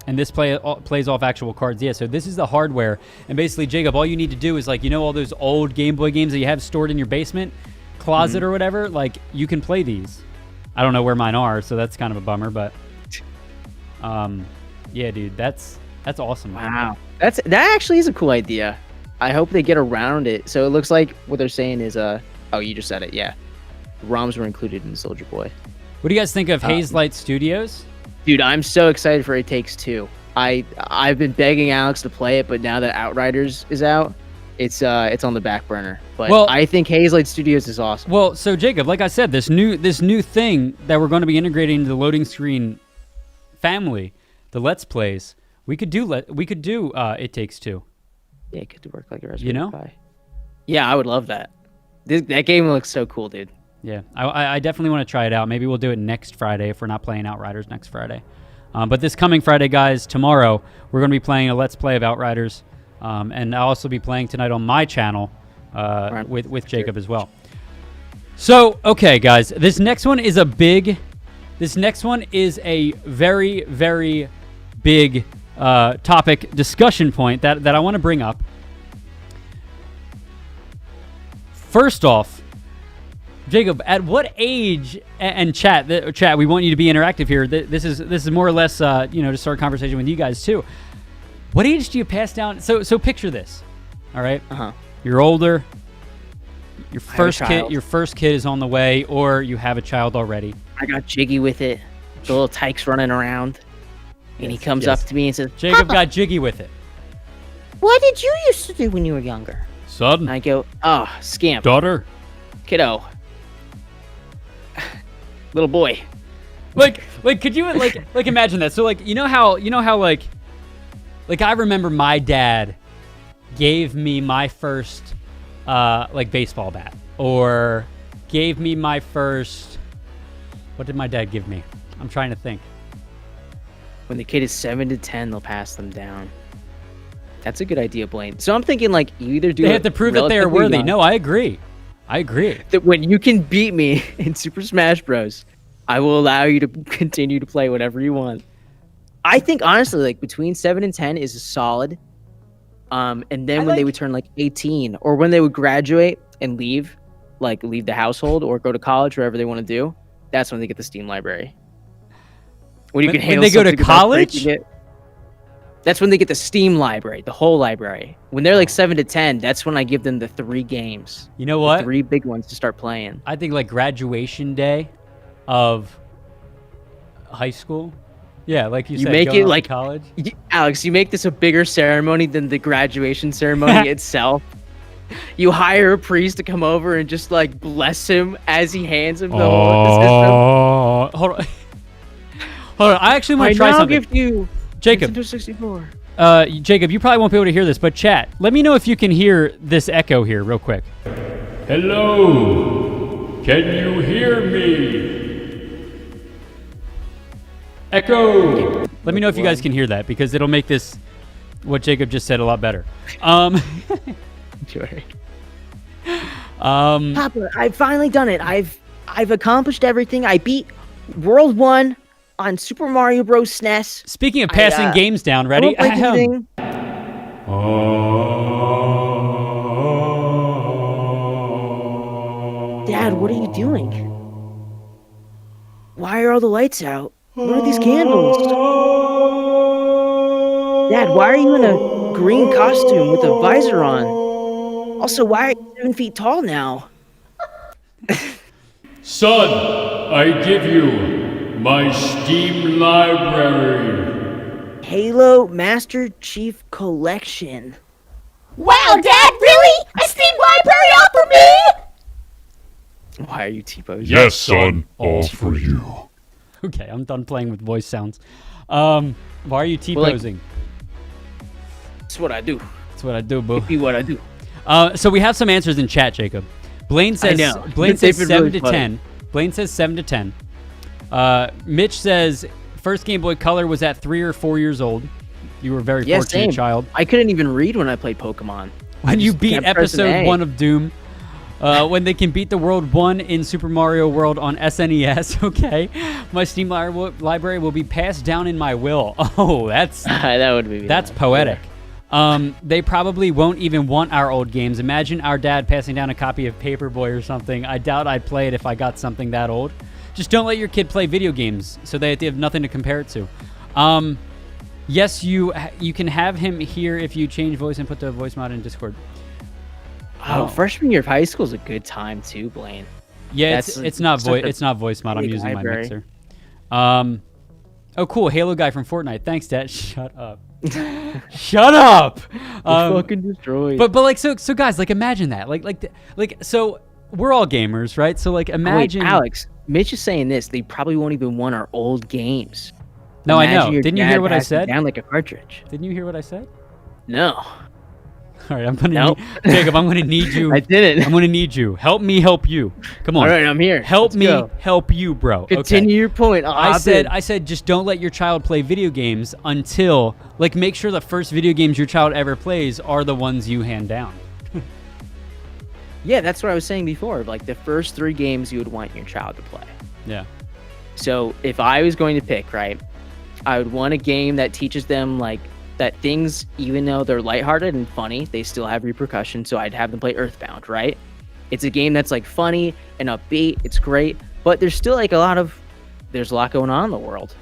and this plays off actual cards. Yeah, so this is the hardware. And basically, Jacob, all you need to do is, like, you know, all those old Game Boy games that you have stored in your basement closet or whatever, like, you can play these. I don't know where mine are, so that's kind of a bummer, but yeah, dude, that's awesome. Wow. That actually is a cool idea. I hope they get around it. So it looks like what they're saying is oh, you just said it. Yeah. ROMs were included in Soldier Boy. What do you guys think of Hazelight Studios? Dude, I'm so excited for It Takes Two. I've been begging Alex to play it, but now that Outriders is out, it's on the back burner. But I think Hazelight Studios is awesome. Well, so Jacob, like I said, this new thing that we're going to be integrating into the loading screen family, the Let's Plays, we could do It Takes Two. Yeah, it could work like a Raspberry Pi. Yeah, I would love that. That game looks so cool, dude. Yeah, I definitely want to try it out. Maybe we'll do it next Friday if we're not playing Outriders next Friday. But this coming Friday, guys, tomorrow, we're going to be playing a Let's Play of Outriders. And I'll also be playing tonight on my channel with Jacob as well. So, okay, guys, this next one is a very, very big topic discussion point that I want to bring up. First off, Jacob, at what age, and chat, we want you to be interactive here. This is more or less, to start a conversation with you guys too. What age do you pass down? So picture this, all right? You're older. Your first kid is on the way, or you have a child already. I got jiggy with it. The little tyke's running around, and he comes up to me and says, "Jacob got jiggy with it." What did you used to do when you were younger? Son. And I go, oh, scamp. Daughter. Kiddo. Little boy. Like, could you like imagine that? So like, you know how like I remember my dad gave me my first baseball bat, or gave me my first. What did my dad give me? I'm trying to think. When the kid is 7 to 10, they'll pass them down. That's a good idea, Blaine. So I'm thinking, like, you either do. They have to prove that they are worthy. No, I agree. That when you can beat me in Super Smash Bros., I will allow you to continue to play whatever you want. I think, honestly, like, between 7 and 10 is solid. And then when they would turn, like, 18, or when they would graduate and leave the household or go to college, wherever they want to do, That's when they get the Steam library. When you When- can when handle they go to something without college? breaking it. That's when they get the Steam library, the whole library. When they're like 7 to 10, that's when I give them the 3 games. You know The what? 3 big ones to start playing. I think like graduation day of high school. Yeah, like you You said, make going it off to like- college. Alex, you make this a bigger ceremony than the graduation ceremony itself. You hire a priest to come over and just like bless him as he hands him the Oh, hold on. Hold on. I actually want system. I to try now something. give you Jacob, Nintendo 64. Jacob, you probably won't be able to hear this, but chat, let me know if you can hear this echo here real quick. Hello, can you hear me? Echo. Let me know if you guys can hear that because it'll make this, what Jacob just said, a lot better. Sure. Um, Papa, I've finally done it. I've accomplished everything. I beat World 1 on Super Mario Bros. SNES. speaking of passing games down, I ready? won't play anything. Dad, what are you doing? Why are all the lights out? What are these candles? Dad, why are you in a green costume with a visor on? Also, why are you 7 feet tall now? Son, I give you my Steam library. Halo Master Chief Collection. Wow, Dad, really? A Steam library all for me? Why are you T-posing? Yes, son, all for you. Okay, I'm done playing with voice sounds. Why are you T-posing? That's what I do. That's what I do, boo. Be what I do. So we have some answers in chat, Jacob. Blaine says know. Blaine They've says been 7 really to funny. 10. Blaine says 7 to 10. Mitch says first Game Boy Color was at 3 or 4 years old. You were a very Yeah, fortunate same. child. I couldn't even read when I played Pokemon. When you just beat kept pressing episode A. 1 of Doom. When they can beat the World 1 in Super Mario World on SNES. Okay. My Steam library will be passed down in my will. Oh, that's That would be. That's poetic. They probably won't even want our old games. Imagine our dad passing down a copy of Paperboy or something. I doubt I'd play it if I got something that old. Just don't let your kid play video games so they have nothing to compare it to. Yes, you can have him here if you change voice and put the voice mod in Discord. Freshman year of high school is a good time too, Blaine. Yeah, That's it's not such a it's not voice mod. I'm big using library. my mixer. Oh, cool. Halo guy from Fortnite. Thanks, Dad. Shut up. Shut up. Fucking destroyed. But like so guys, like imagine that. Like so we're all gamers, right? So like imagine Wait, Alex, Mitch is saying this. They probably won't even want our old games. No, I Imagine know. your Didn't you dad hear what I passing said? Down like a cartridge. Didn't you hear what I said? No, All right, I'm gonna Nope. Jacob, I'm gonna need you. I didn't. I'm gonna need you. Help me help you. Come on. All right, I'm here. Help Let's me go. help you, bro. Continue Okay. your point. I said just don't let your child play video games until like make sure the first video games your child ever plays are the ones you hand down. Yeah, that's what I was saying before. Like the first 3 games you would want your child to play. Yeah. So if I was going to pick, right, I would want a game that teaches them like that things, even though they're lighthearted and funny, they still have repercussions. So I'd have them play Earthbound, right? It's a game that's like funny and upbeat. It's great, but there's still like there's a lot going on in the world.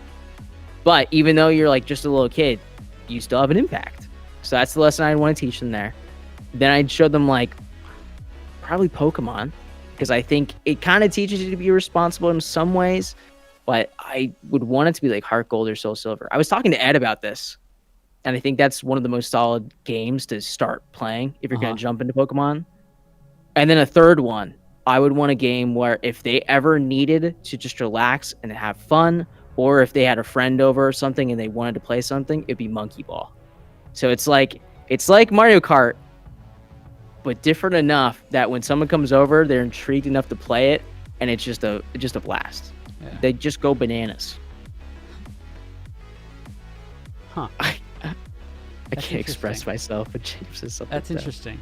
But even though you're like just a little kid, you still have an impact. So that's the lesson I'd want to teach them there. Then I'd show them like probably Pokemon, because I think it kind of teaches you to be responsible in some ways, but I would want it to be like Heart Gold or Soul Silver. I was talking to Ed about this, and I think that's one of the most solid games to start playing if you're going to jump into Pokemon. And then a third one, I would want a game where if they ever needed to just relax and have fun, or if they had a friend over or something and they wanted to play something, it'd be Monkey Ball. So it's like Mario Kart, but different enough that when someone comes over, they're intrigued enough to play it, and it's just a blast. Yeah. They just go bananas. Huh. I That's can't express interesting. myself, but James says something. That's like that. interesting.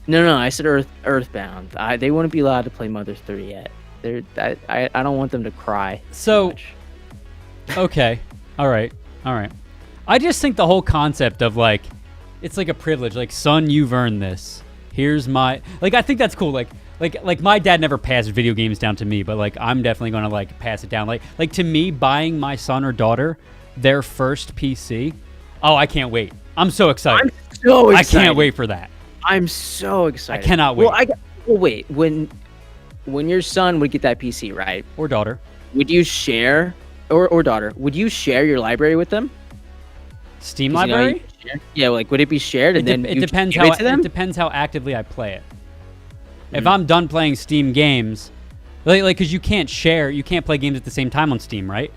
No, I said Earthbound. They wouldn't be allowed to play Mother 3 yet. I don't want them to cry. too So much. okay. All right. I just think the whole concept of like it's like a privilege. Like, son, you've earned this. Here's my I think that's cool. Like like my dad never passed video games down to me, but like I'm definitely gonna like pass it down. Like to me, buying my son or daughter their first PC. Oh, I can't wait. I'm so excited. I'm so excited. I can't wait for that. I'm so excited. I cannot wait. Well, wait. When your son would get that PC, right? Or daughter. Would you share, or daughter? Would you share your library with them? Steam library? Yeah, like would it be shared? And then it you depends give how it to them? it depends how actively I play it. If I'm done playing Steam games, like because you can't play games at the same time on Steam, right?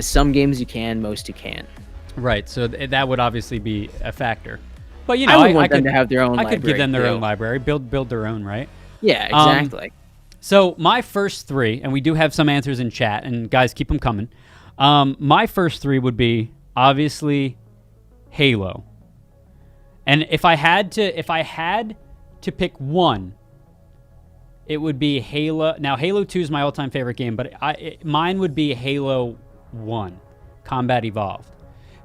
Some games you can, most you can't. Right. So that would obviously be a factor. But you know, I would want them to have their own. I could give them their too. own library, build their own, right? Yeah, exactly. So my first three, and we do have some answers in chat, and guys, keep them coming. My first three would be obviously Halo, and if I had to pick one, it would be Halo. Now, Halo 2 is my all-time favorite game, but mine would be Halo 1, Combat Evolved,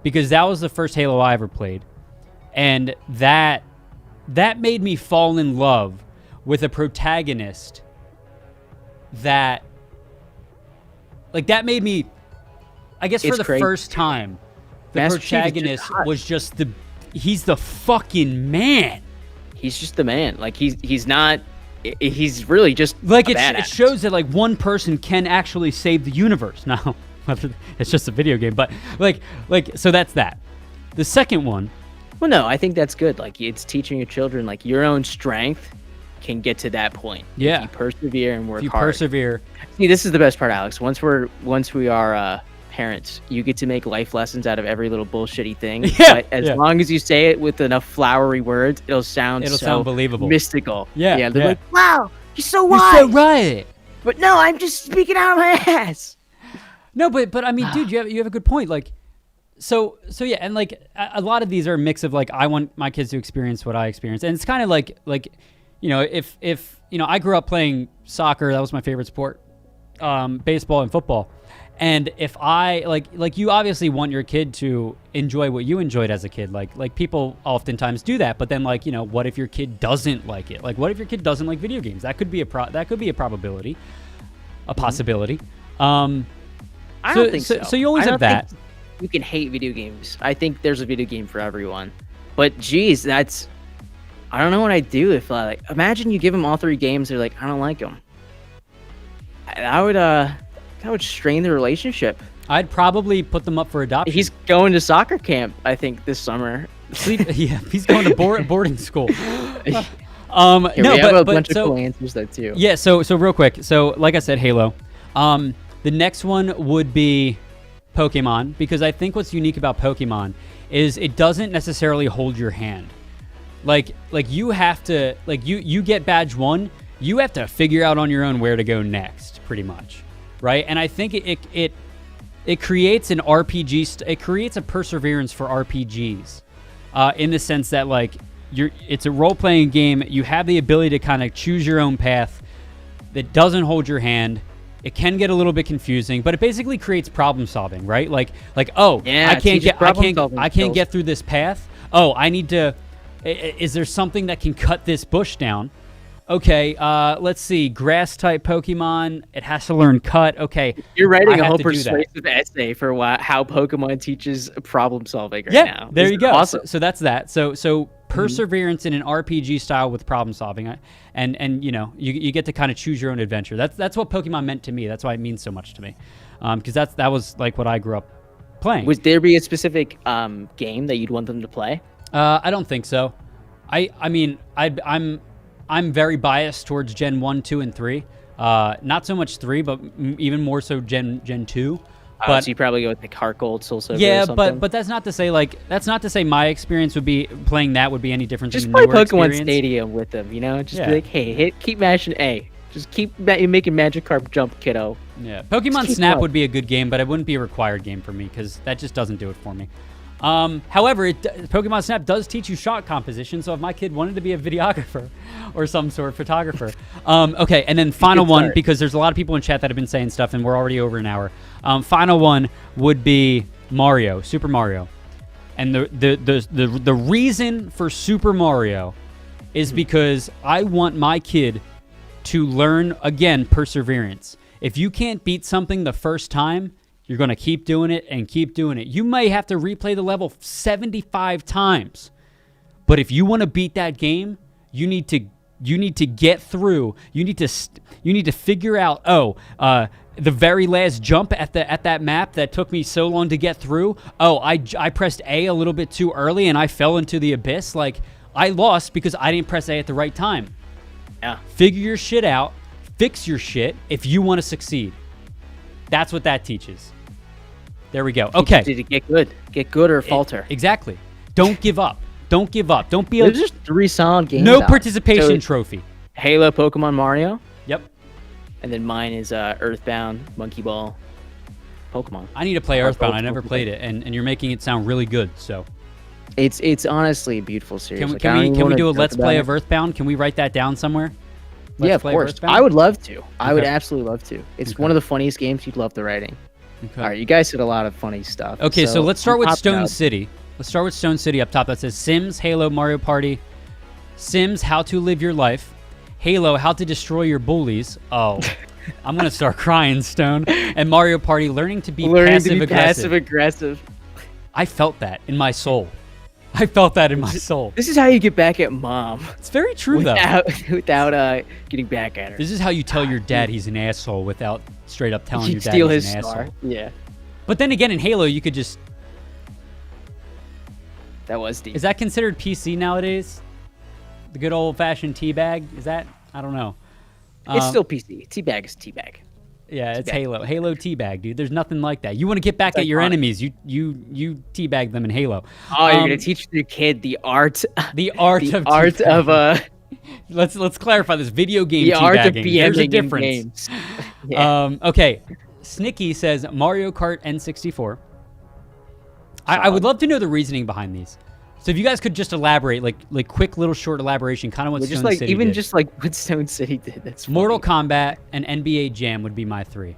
because that was the first Halo I ever played, and that made me fall in love with a protagonist that made me, I guess, for the first time, the Master Chief protagonist was just he's the fucking man. He's just the man. Like he's not. He's really just like a it badass. shows that like one person can actually save the universe. Now, it's just a video game, but like so that's that. The second one. Well, no, I think that's good. Like it's teaching your children like your own strength can get to that point. Yeah. If you persevere and work If you hard. persevere. See, this is the best part, Alex. Once we are parents, you get to make life lessons out of every little bullshitty thing. Yeah, But as long as you say it with enough flowery words, it'll sound believable, mystical. Yeah, they're yeah. like, wow, you're so wise. You're so right. But no, I'm just speaking out of my ass. No, but I mean, dude, you have a good point. Like, so yeah, and like a lot of these are a mix of like I want my kids to experience what I experienced, and it's kind of like you know, if you know, I grew up playing soccer, that was my favorite sport, baseball and football. And if I like you obviously want your kid to enjoy what you enjoyed as a kid. Like people oftentimes do that, but then like, you know, what if your kid doesn't like it? Like what if your kid doesn't like video games? That could be a probability, a possibility. I don't think so. So you always have that. You can hate video games. I think there's a video game for everyone. But geez, I don't know what I'd do if like imagine you give them all three games, they're like, I don't like them. That would strain the relationship. I'd probably put them up for adoption. He's going to soccer camp, I think, this summer. Yeah, he's going to boarding school. Yeah, no, we have a bunch of cool answers though too. Yeah, so real quick. So like I said, Halo. The next one would be Pokemon, because I think what's unique about Pokemon is it doesn't necessarily hold your hand. Like you have to, like you get badge 1, you have to figure out on your own where to go next, pretty much, right? And I think it creates an RPG. It creates a perseverance for RPGs, in the sense that like it's a role-playing game. You have the ability to kind of choose your own path that doesn't hold your hand. It can get a little bit confusing, but it basically creates problem solving, right? Like oh, yeah, I can't get through this path. Oh, I need to. Is there something that can cut this bush down? Okay, let's see. Grass type Pokemon, it has to learn cut. Okay, you're writing a I whole have to do that. persuasive essay for how Pokemon teaches problem solving right Yeah, now. there you go. Awesome. So that's that. So perseverance in an RPG style with problem solving, and you know, you get to kind of choose your own adventure. That's what Pokemon meant to me. That's why it means so much to me, because that was like what I grew up playing. Would there be a specific game that you'd want them to play? I don't think so. I mean, I'm very biased towards Gen 1, 2, and 3. Not so much 3, but even more so Gen 2. But so you probably go with like Heart Gold, Soul Silver. yeah, or something? but that's not to say my experience would be playing that would be any different just than play your Pokemon experience. Stadium with them. You know, just Yeah. be like, hey, keep mashing A. Just keep making Magikarp jump, kiddo. Yeah, Pokemon keep Snap going. would be a good game, but it wouldn't be a required game for me because that just doesn't do it for me. However, Pokemon Snap does teach you shot composition, so if my kid wanted to be a videographer or some sort of photographer. Okay, and then final one, start. because there's a lot of people in chat that have been saying stuff, and we're already over an hour. Final one would be Mario, Super Mario. And the reason for Super Mario is because I want my kid to learn, again, perseverance. If you can't beat something the first time, you're going to keep doing it and keep doing it. You may have to replay the level 75 times. But if you want to beat that game, you need to get through. You need to figure out, the very last jump at that map that took me so long to get through. Oh, I pressed A a little bit too early and I fell into the abyss. Like, I lost because I didn't press A at the right time. Yeah. Figure your shit out. Fix your shit if you want to succeed. That's what that teaches. There we go. Okay. To get good or falter. Exactly. Don't give up. Don't give up. Don't be There's just 3 solid games. no out. participation So, trophy. Halo, Pokemon, Mario, Yep. and then mine is Earthbound, Monkey Ball, Pokemon. I need to play Earthbound. I never played it, and you're making it sound really good. So It's honestly a beautiful series. can, Like, I don't we even can we wanna do a joke let's about play it. of Earthbound? Can we write that down somewhere? Yeah, Let's of play course. Earthbound? I would love to. I would Okay. absolutely love to. It's Okay. one of the funniest games. You'd love the writing. Okay. All right, you guys said a lot of funny stuff. Okay, so let's start I'm with popped Stone out. City. Let's start with Stone City up top. That says Sims, Halo, Mario Party. Sims, How to Live Your Life. Halo, How to Destroy Your Bullies. Oh, I'm going to start crying, Stone. And Mario Party, Learning to be Passive-Aggressive. Aggressive. I felt that in my soul. I felt that in my soul. This is how you get back at mom It's very true, though. without getting back at her. This is how you tell your dad he's an asshole without straight up telling You'd your dad steal he's his an star. asshole. Yeah, But then again, in Halo, you could just... that was deep. Is that considered PC nowadays? The good old-fashioned teabag? Is that? I don't know. It's still PC. Teabag is teabag. Yeah, it's teabag. Halo. Halo teabag, dude. There's nothing like that. You want to get back It's at your iconic. enemies. You teabag them in Halo. Oh, you're gonna teach your kid the art, the art the of art teabagging. of Let's clarify this video game the art of teabagging. There's a BMing in difference. games. Yeah. Okay. Snicky says Mario Kart N64. I would love to know the reasoning behind these. So if you guys could just elaborate, like quick little short elaboration, kind of what But Stone just like City even did. just like what Stone City did. That's funny. Mortal Kombat and NBA Jam would be my 3.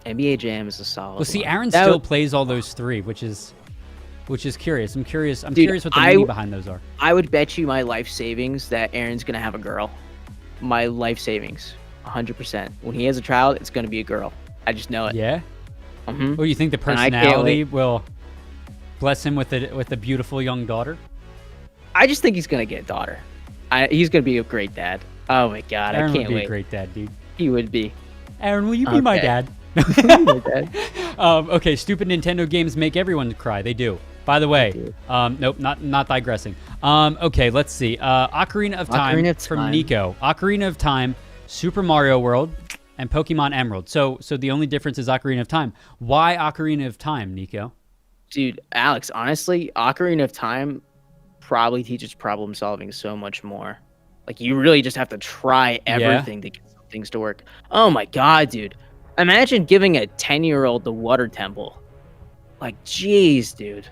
NBA Jam is a solid. Well, see, one. Aaron That still would- plays all those 3, which is curious. I'm curious Dude, what the meaning behind those are. I would bet you my life savings that Aaron's gonna have a girl. My life savings, 100%. When he has a child, it's gonna be a girl. I just know it. Yeah. Mhm. Or you think the And I can't personality wait. will bless him with a beautiful young daughter? I just think he's gonna get a daughter. He's gonna be a great dad. Oh my god, Aaron I can't would be wait. a great dad, dude. He would be. Aaron, will you be my Okay. dad? My dad. Okay, stupid Nintendo games make everyone cry. They do. By the way, do. nope, not digressing. Okay, let's see. Ocarina of Time Ocarina of from Time. Nico. Ocarina of Time, Super Mario World, and Pokemon Emerald. So the only difference is Ocarina of Time. Why Ocarina of Time, Nico? Dude, Alex, honestly, Ocarina of Time probably teaches problem solving so much more. Like, you really just have to try everything to get some things to work. Oh my god, dude. Imagine giving a 10-year-old the water temple. Like, jeez, dude.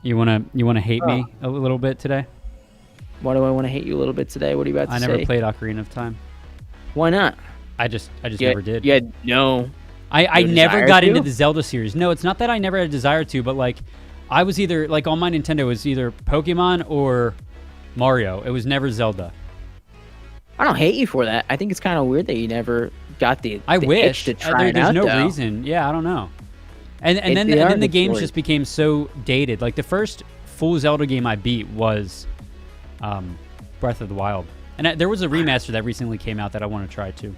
You wanna hate me a little bit today? Why do I want to hate you a little bit today? What are you about to I say? never played Ocarina of Time. Why not? I just You never did. You had no... I no never desire got to? into the Zelda series. No, it's not that I never had a desire to, but like I was either like on my Nintendo it was either Pokemon or Mario. It was never Zelda. I don't hate you for that. I think it's kind of weird that you never got the I the wish. itch to try it There's out, no though. reason. Yeah, I don't know. And They then are the good games stories. just became so dated. Like the first full Zelda game I beat was Breath of the Wild. And there was a remaster that recently came out that I want to try too.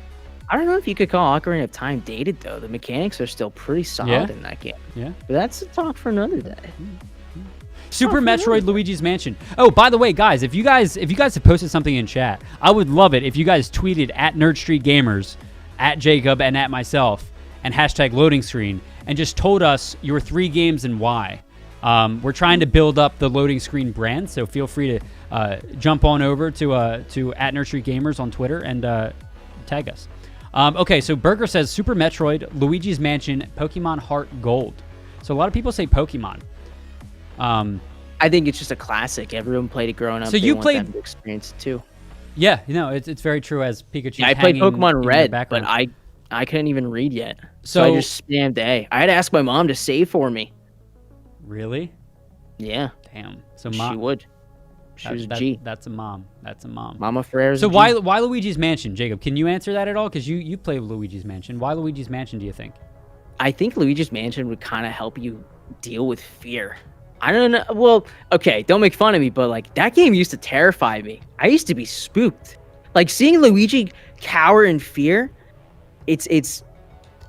I don't know if you could call Ocarina of Time dated, though. The mechanics are still pretty solid Yeah? in that game. Yeah. But that's a talk for another day. Super Metroid Luigi's Mansion. Oh, by the way, guys, if you guys have posted something in chat, I would love it if you guys tweeted at Nerd Street Gamers, at Jacob, and at myself, and hashtag loading screen, and just told us your 3 games and why. We're trying to build up the loading screen brand, so feel free to jump on over to at Nerd Street Gamers on Twitter and tag us. Okay, so Burger says Super Metroid, Luigi's Mansion, Pokemon Heart Gold. So a lot of people say Pokemon. I think it's just a classic. Everyone played it growing up. So They you want played- them to experience it too. Yeah, it's very true. As Pikachu, Yeah, I played Pokemon in the Red, but background. I couldn't even read yet. So I So- just spammed A. I had to ask my mom to save for me. Really? Yeah, Damn. So she mom, would. She was a G. That's a mom. That's a mom. Mama Ferrer's. So a G. why Luigi's Mansion, Jacob? Can you answer that at all? Because you play Luigi's Mansion. Why Luigi's Mansion? Do you think? I think Luigi's Mansion would kind of help you deal with fear. I don't know. Well, okay, don't make fun of me, but like that game used to terrify me. I used to be spooked. Like seeing Luigi cower in fear, it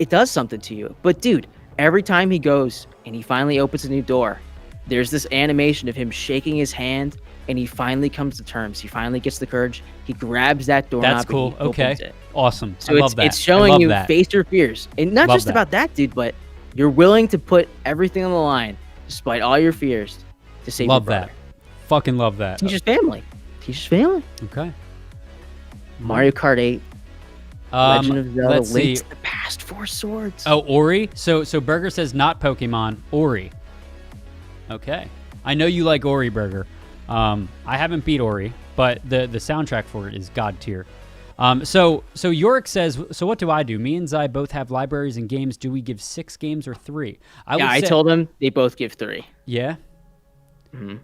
does something to you. But dude, every time he goes and he finally opens a new door, there's this animation of him shaking his hand, and he finally comes to terms. He finally gets the courage. He grabs that doorknob. That's cool. And he opens it. Awesome. So I love that. It's showing you that. face your fears, and not Love just that. about that, dude, but you're willing to put everything on the line, despite all your fears, to save Love your brother. that. Fucking love that. Teach his family. Teach his family. Okay. Mario Kart 8. Legend of Zelda. Let's see. Link to the Past 4 Swords. Oh, Ori. So Burger says not Pokemon. Ori. Okay. I know you like Ori, Burger. I haven't beat Ori, but the soundtrack for it is god tier. So Yorick says, so what do I do? Me and Zai both have libraries and games. Do we give 6 games or 3? I told him they both give 3. Yeah. Mm-hmm.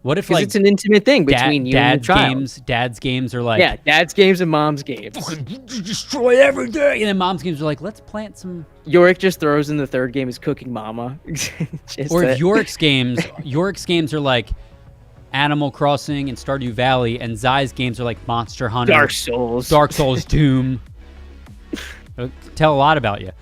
What if Because like it's an intimate thing between you and the child. Dad's games are like, Yeah, dad's games and mom's games. destroy everything, and then mom's games are like, let's plant some. Yorick just throws in the third game is Cooking Mama. Or if Yorick's games are like Animal Crossing and Stardew Valley, and Zai's games are like Monster Hunter, Dark Souls, Doom. Tell a lot about you.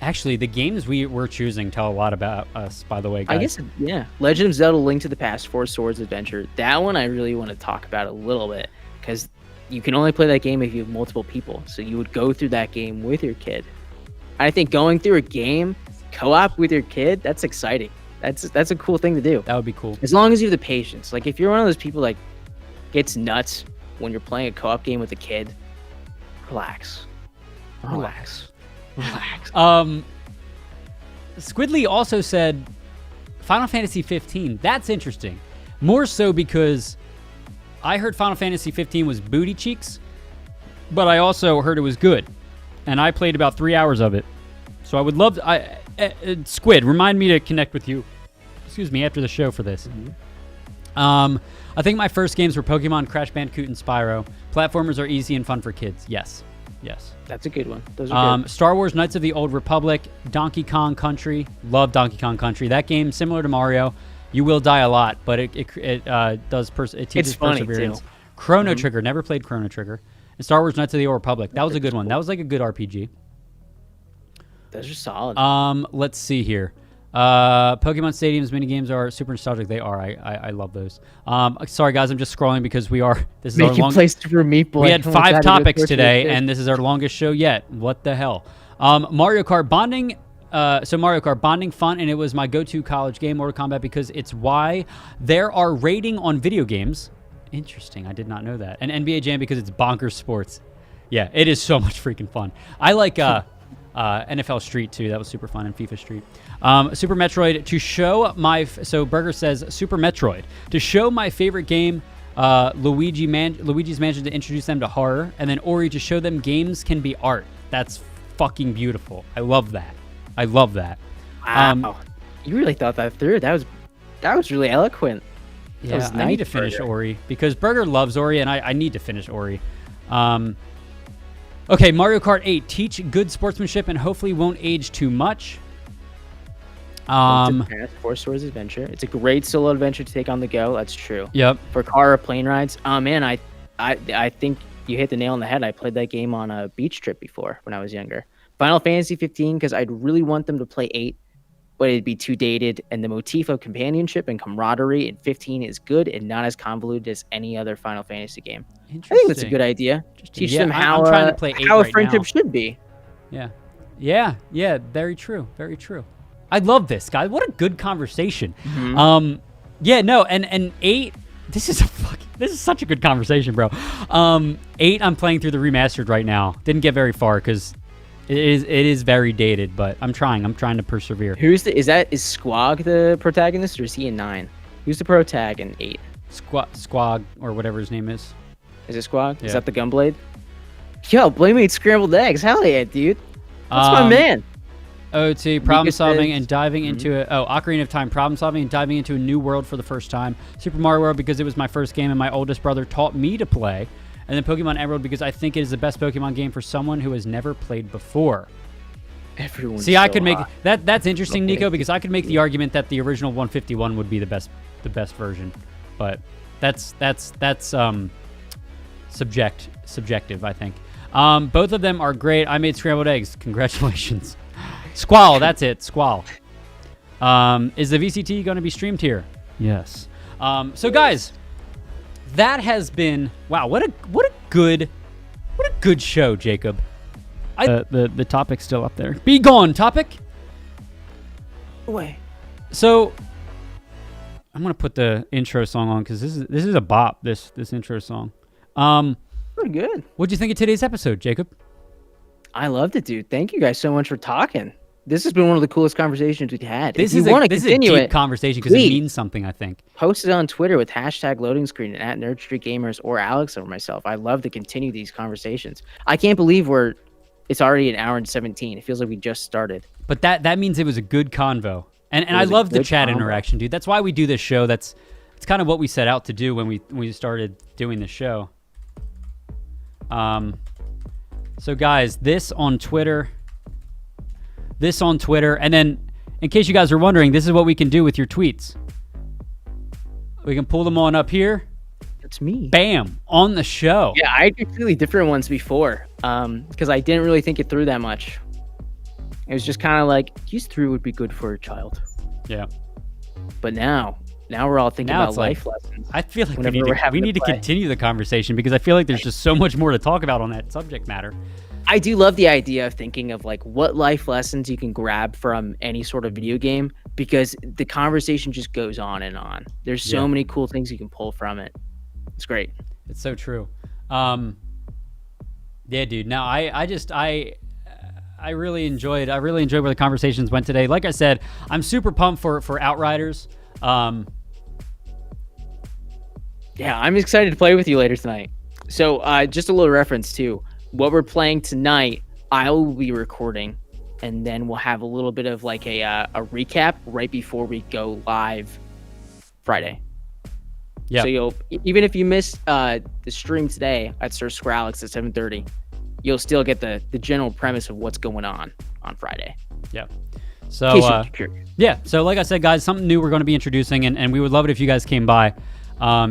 Actually, the games we're choosing tell a lot about us, by the way, guys. I guess, yeah. Legend of Zelda Link to the Past 4 Swords Adventure. That one I really want to talk about a little bit, because you can only play that game if you have multiple people. So you would go through that game with your kid. I think going through a game co-op with your kid, that's exciting. That's a cool thing to do. That would be cool. As long as you have the patience. Like if you're one of those people like gets nuts when you're playing a co-op game with a kid, relax. Squidly also said Final Fantasy 15. That's interesting. More so because I heard Final Fantasy 15 was booty cheeks, but I also heard it was good. And I played about 3 hours of it. So I would love to... Squid, remind me to connect with you. Excuse me, after the show for this. Mm-hmm. I think my first games were Pokemon, Crash Bandicoot, and Spyro. Platformers are easy and fun for kids. Yes. That's a good one. Those are good. Star Wars Knights of the Old Republic, Donkey Kong Country. Love Donkey Kong Country. That game, similar to Mario, you will die a lot, but it teaches perseverance. Too. Chrono Trigger. Never played Chrono Trigger. And Star Wars Knights of the Old Republic. That was a good one. That was like a good RPG. Those are solid. Let's see here. Pokemon Stadium's minigames are super nostalgic. They are. I love those. Sorry guys, I'm just scrolling because this is our Making place for Meat Boy. We had 5 topics today, and this is our longest show yet. What the hell? Mario Kart bonding. So Mario Kart bonding fun, and it was my go-to college game, Mortal Kombat, because it's why there are rating on video games. Interesting. I did not know that. And NBA Jam because it's bonkers sports. Yeah, it is so much freaking fun. I like NFL Street too. That was super fun, and FIFA Street. Super Metroid to show my. So Burger says Super Metroid to show my favorite game. Luigi's Mansion to introduce them to horror, and then Ori to show them games can be art. That's fucking beautiful. I love that. Wow. You really thought that through. That was really eloquent. Yeah, nice, I need to finish Burger. Ori because Burger loves Ori, and I need to finish Ori. Okay, Mario Kart 8. Teach good sportsmanship and hopefully won't age too much. Past 4 Swords Adventure. It's a great solo adventure to take on the go. That's true. Yep. For car or plane rides. Oh man, I think you hit the nail on the head. I played that game on a beach trip before when I was younger. Final Fantasy 15 because I'd really want them to play 8, but it'd be too dated. And the motif of companionship and camaraderie in 15 is good and not as convoluted as any other Final Fantasy game. I think that's a good idea. Teach them how I'm trying to play 8 how a right friendship now. should be. Yeah. Very true. I love this, guys. What a good conversation. Mm-hmm. And 8. This is such a good conversation, bro. 8. I'm playing through the remastered right now. Didn't get very far because it is very dated, but I'm trying to persevere. Is Squog the protagonist or is he in 9? Who's the protag in 8? Squog or whatever his name is. Is it Squog? Yeah. Is that the Gunblade? Yo, Blame Eat Scrambled Eggs. Hell yeah, dude. That's my man. OT, problem solving says- and diving into it. Oh, Ocarina of Time, problem solving and diving into a new world for the first time. Super Mario World because it was my first game and my oldest brother taught me to play. And then Pokemon Emerald because I think it is the best Pokemon game for someone who has never played before. Everyone's See, I so could make hot. that's interesting, Okay. Nico, because I could make the argument that the original 151 would be the best version, but that's subjective, I think. Both of them are great. I made scrambled eggs. Congratulations. Squall, that's it. Squall. Is the VCT going to be streamed here? Yes. So guys, that has been what a good show, Jacob. The topic's still up there. Be gone, topic. Away. So I'm gonna put the intro song on because this is a bop. This intro song. Pretty good. What'd you think of today's episode, Jacob? I loved it, dude. Thank you guys so much for talking. This has been one of the coolest conversations we've had. This if is you want to this continue is a deep it, conversation because it please. means something. I think. Post it on Twitter with hashtag loading screen and at Nerd Street Gamers or Alex or myself. I love to continue these conversations. I can't believe it's already an hour and 17. It feels like we just started. But that means it was a good convo, and I was a love the good chat convo. interaction, dude. That's why we do this show. It's kind of what we set out to do when we started doing the show. So guys, this on Twitter, and then in case you guys are wondering, this is what we can do with your tweets. We can pull them on up here. It's me. Bam, on the show. Yeah, I had completely different ones before because I didn't really think it through that much. It was just kind of like, use 3 would be good for a child. Yeah. But now we're all thinking Now about it's like- life lessons. I feel like Whenever we're we having need to to play. continue the conversation because I feel like there's just so much more to talk about on that subject matter. I do love the idea of thinking of like what life lessons you can grab from any sort of video game because the conversation just goes on and on. There's so Yeah. many cool things you can pull from it. It's great. It's so true. Yeah, dude. No, I really enjoyed where the conversations went today. Like I said, I'm super pumped for Outriders. Yeah, I'm excited to play with you later tonight. So just a little reference too. What we're playing tonight, I will be recording, and then we'll have a little bit of like a recap right before we go live Friday. Yeah. So even if you miss the stream today at Sir Skrillex at 7:30, you'll still get the general premise of what's going on Friday. Yeah. In So case you're curious. yeah. So like I said, guys, something new we're going to be introducing, and we would love it if you guys came by.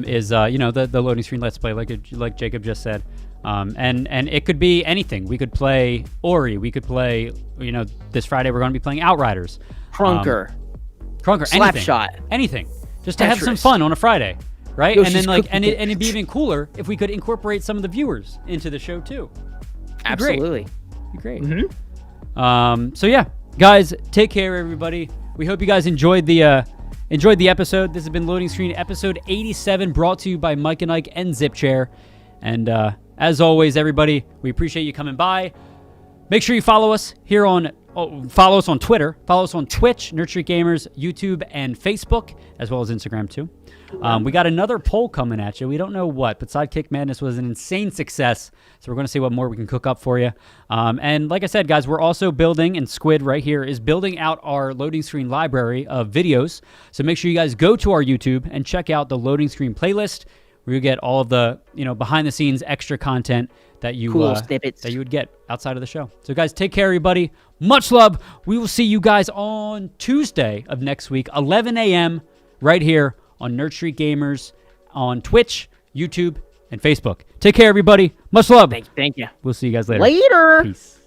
Is the loading screen Let's Play, like Jacob just said. And it could be anything. We could play Ori. We could play, this Friday we're going to be playing Outriders. Crunker. Slapshot. Anything. Just to have some Tetris. fun on a Friday, right? Yoshi's And then Cookie it'd be even cooler if we could incorporate some of the viewers into the show too. Absolutely. Be great. So yeah, guys, take care, everybody. We hope you guys enjoyed the episode. This has been Loading Screen episode 87, brought to you by Mike and Ike and Zip Chair. And as always, everybody, we appreciate you coming by. Make sure you follow us follow us on Twitter, follow us on Twitch, Nerd Street Gamers, YouTube, and Facebook, as well as Instagram too. We got another poll coming at you. We don't know what, but Sidekick Madness was an insane success. So we're going to see what more we can cook up for you. And like I said, guys, we're also building, and Squid right here is building out our loading screen library of videos. So make sure you guys go to our YouTube and check out the loading screen playlist, where you get all of the behind the scenes extra content that you Cool snippets that you would get outside of the show. So guys, take care, everybody. Much love. We will see you guys on Tuesday of next week, 11 a.m. right here on Nerd Street Gamers on Twitch, YouTube, and Facebook. Take care, everybody. Much love. Thank you. We'll see you guys later. Later. Peace.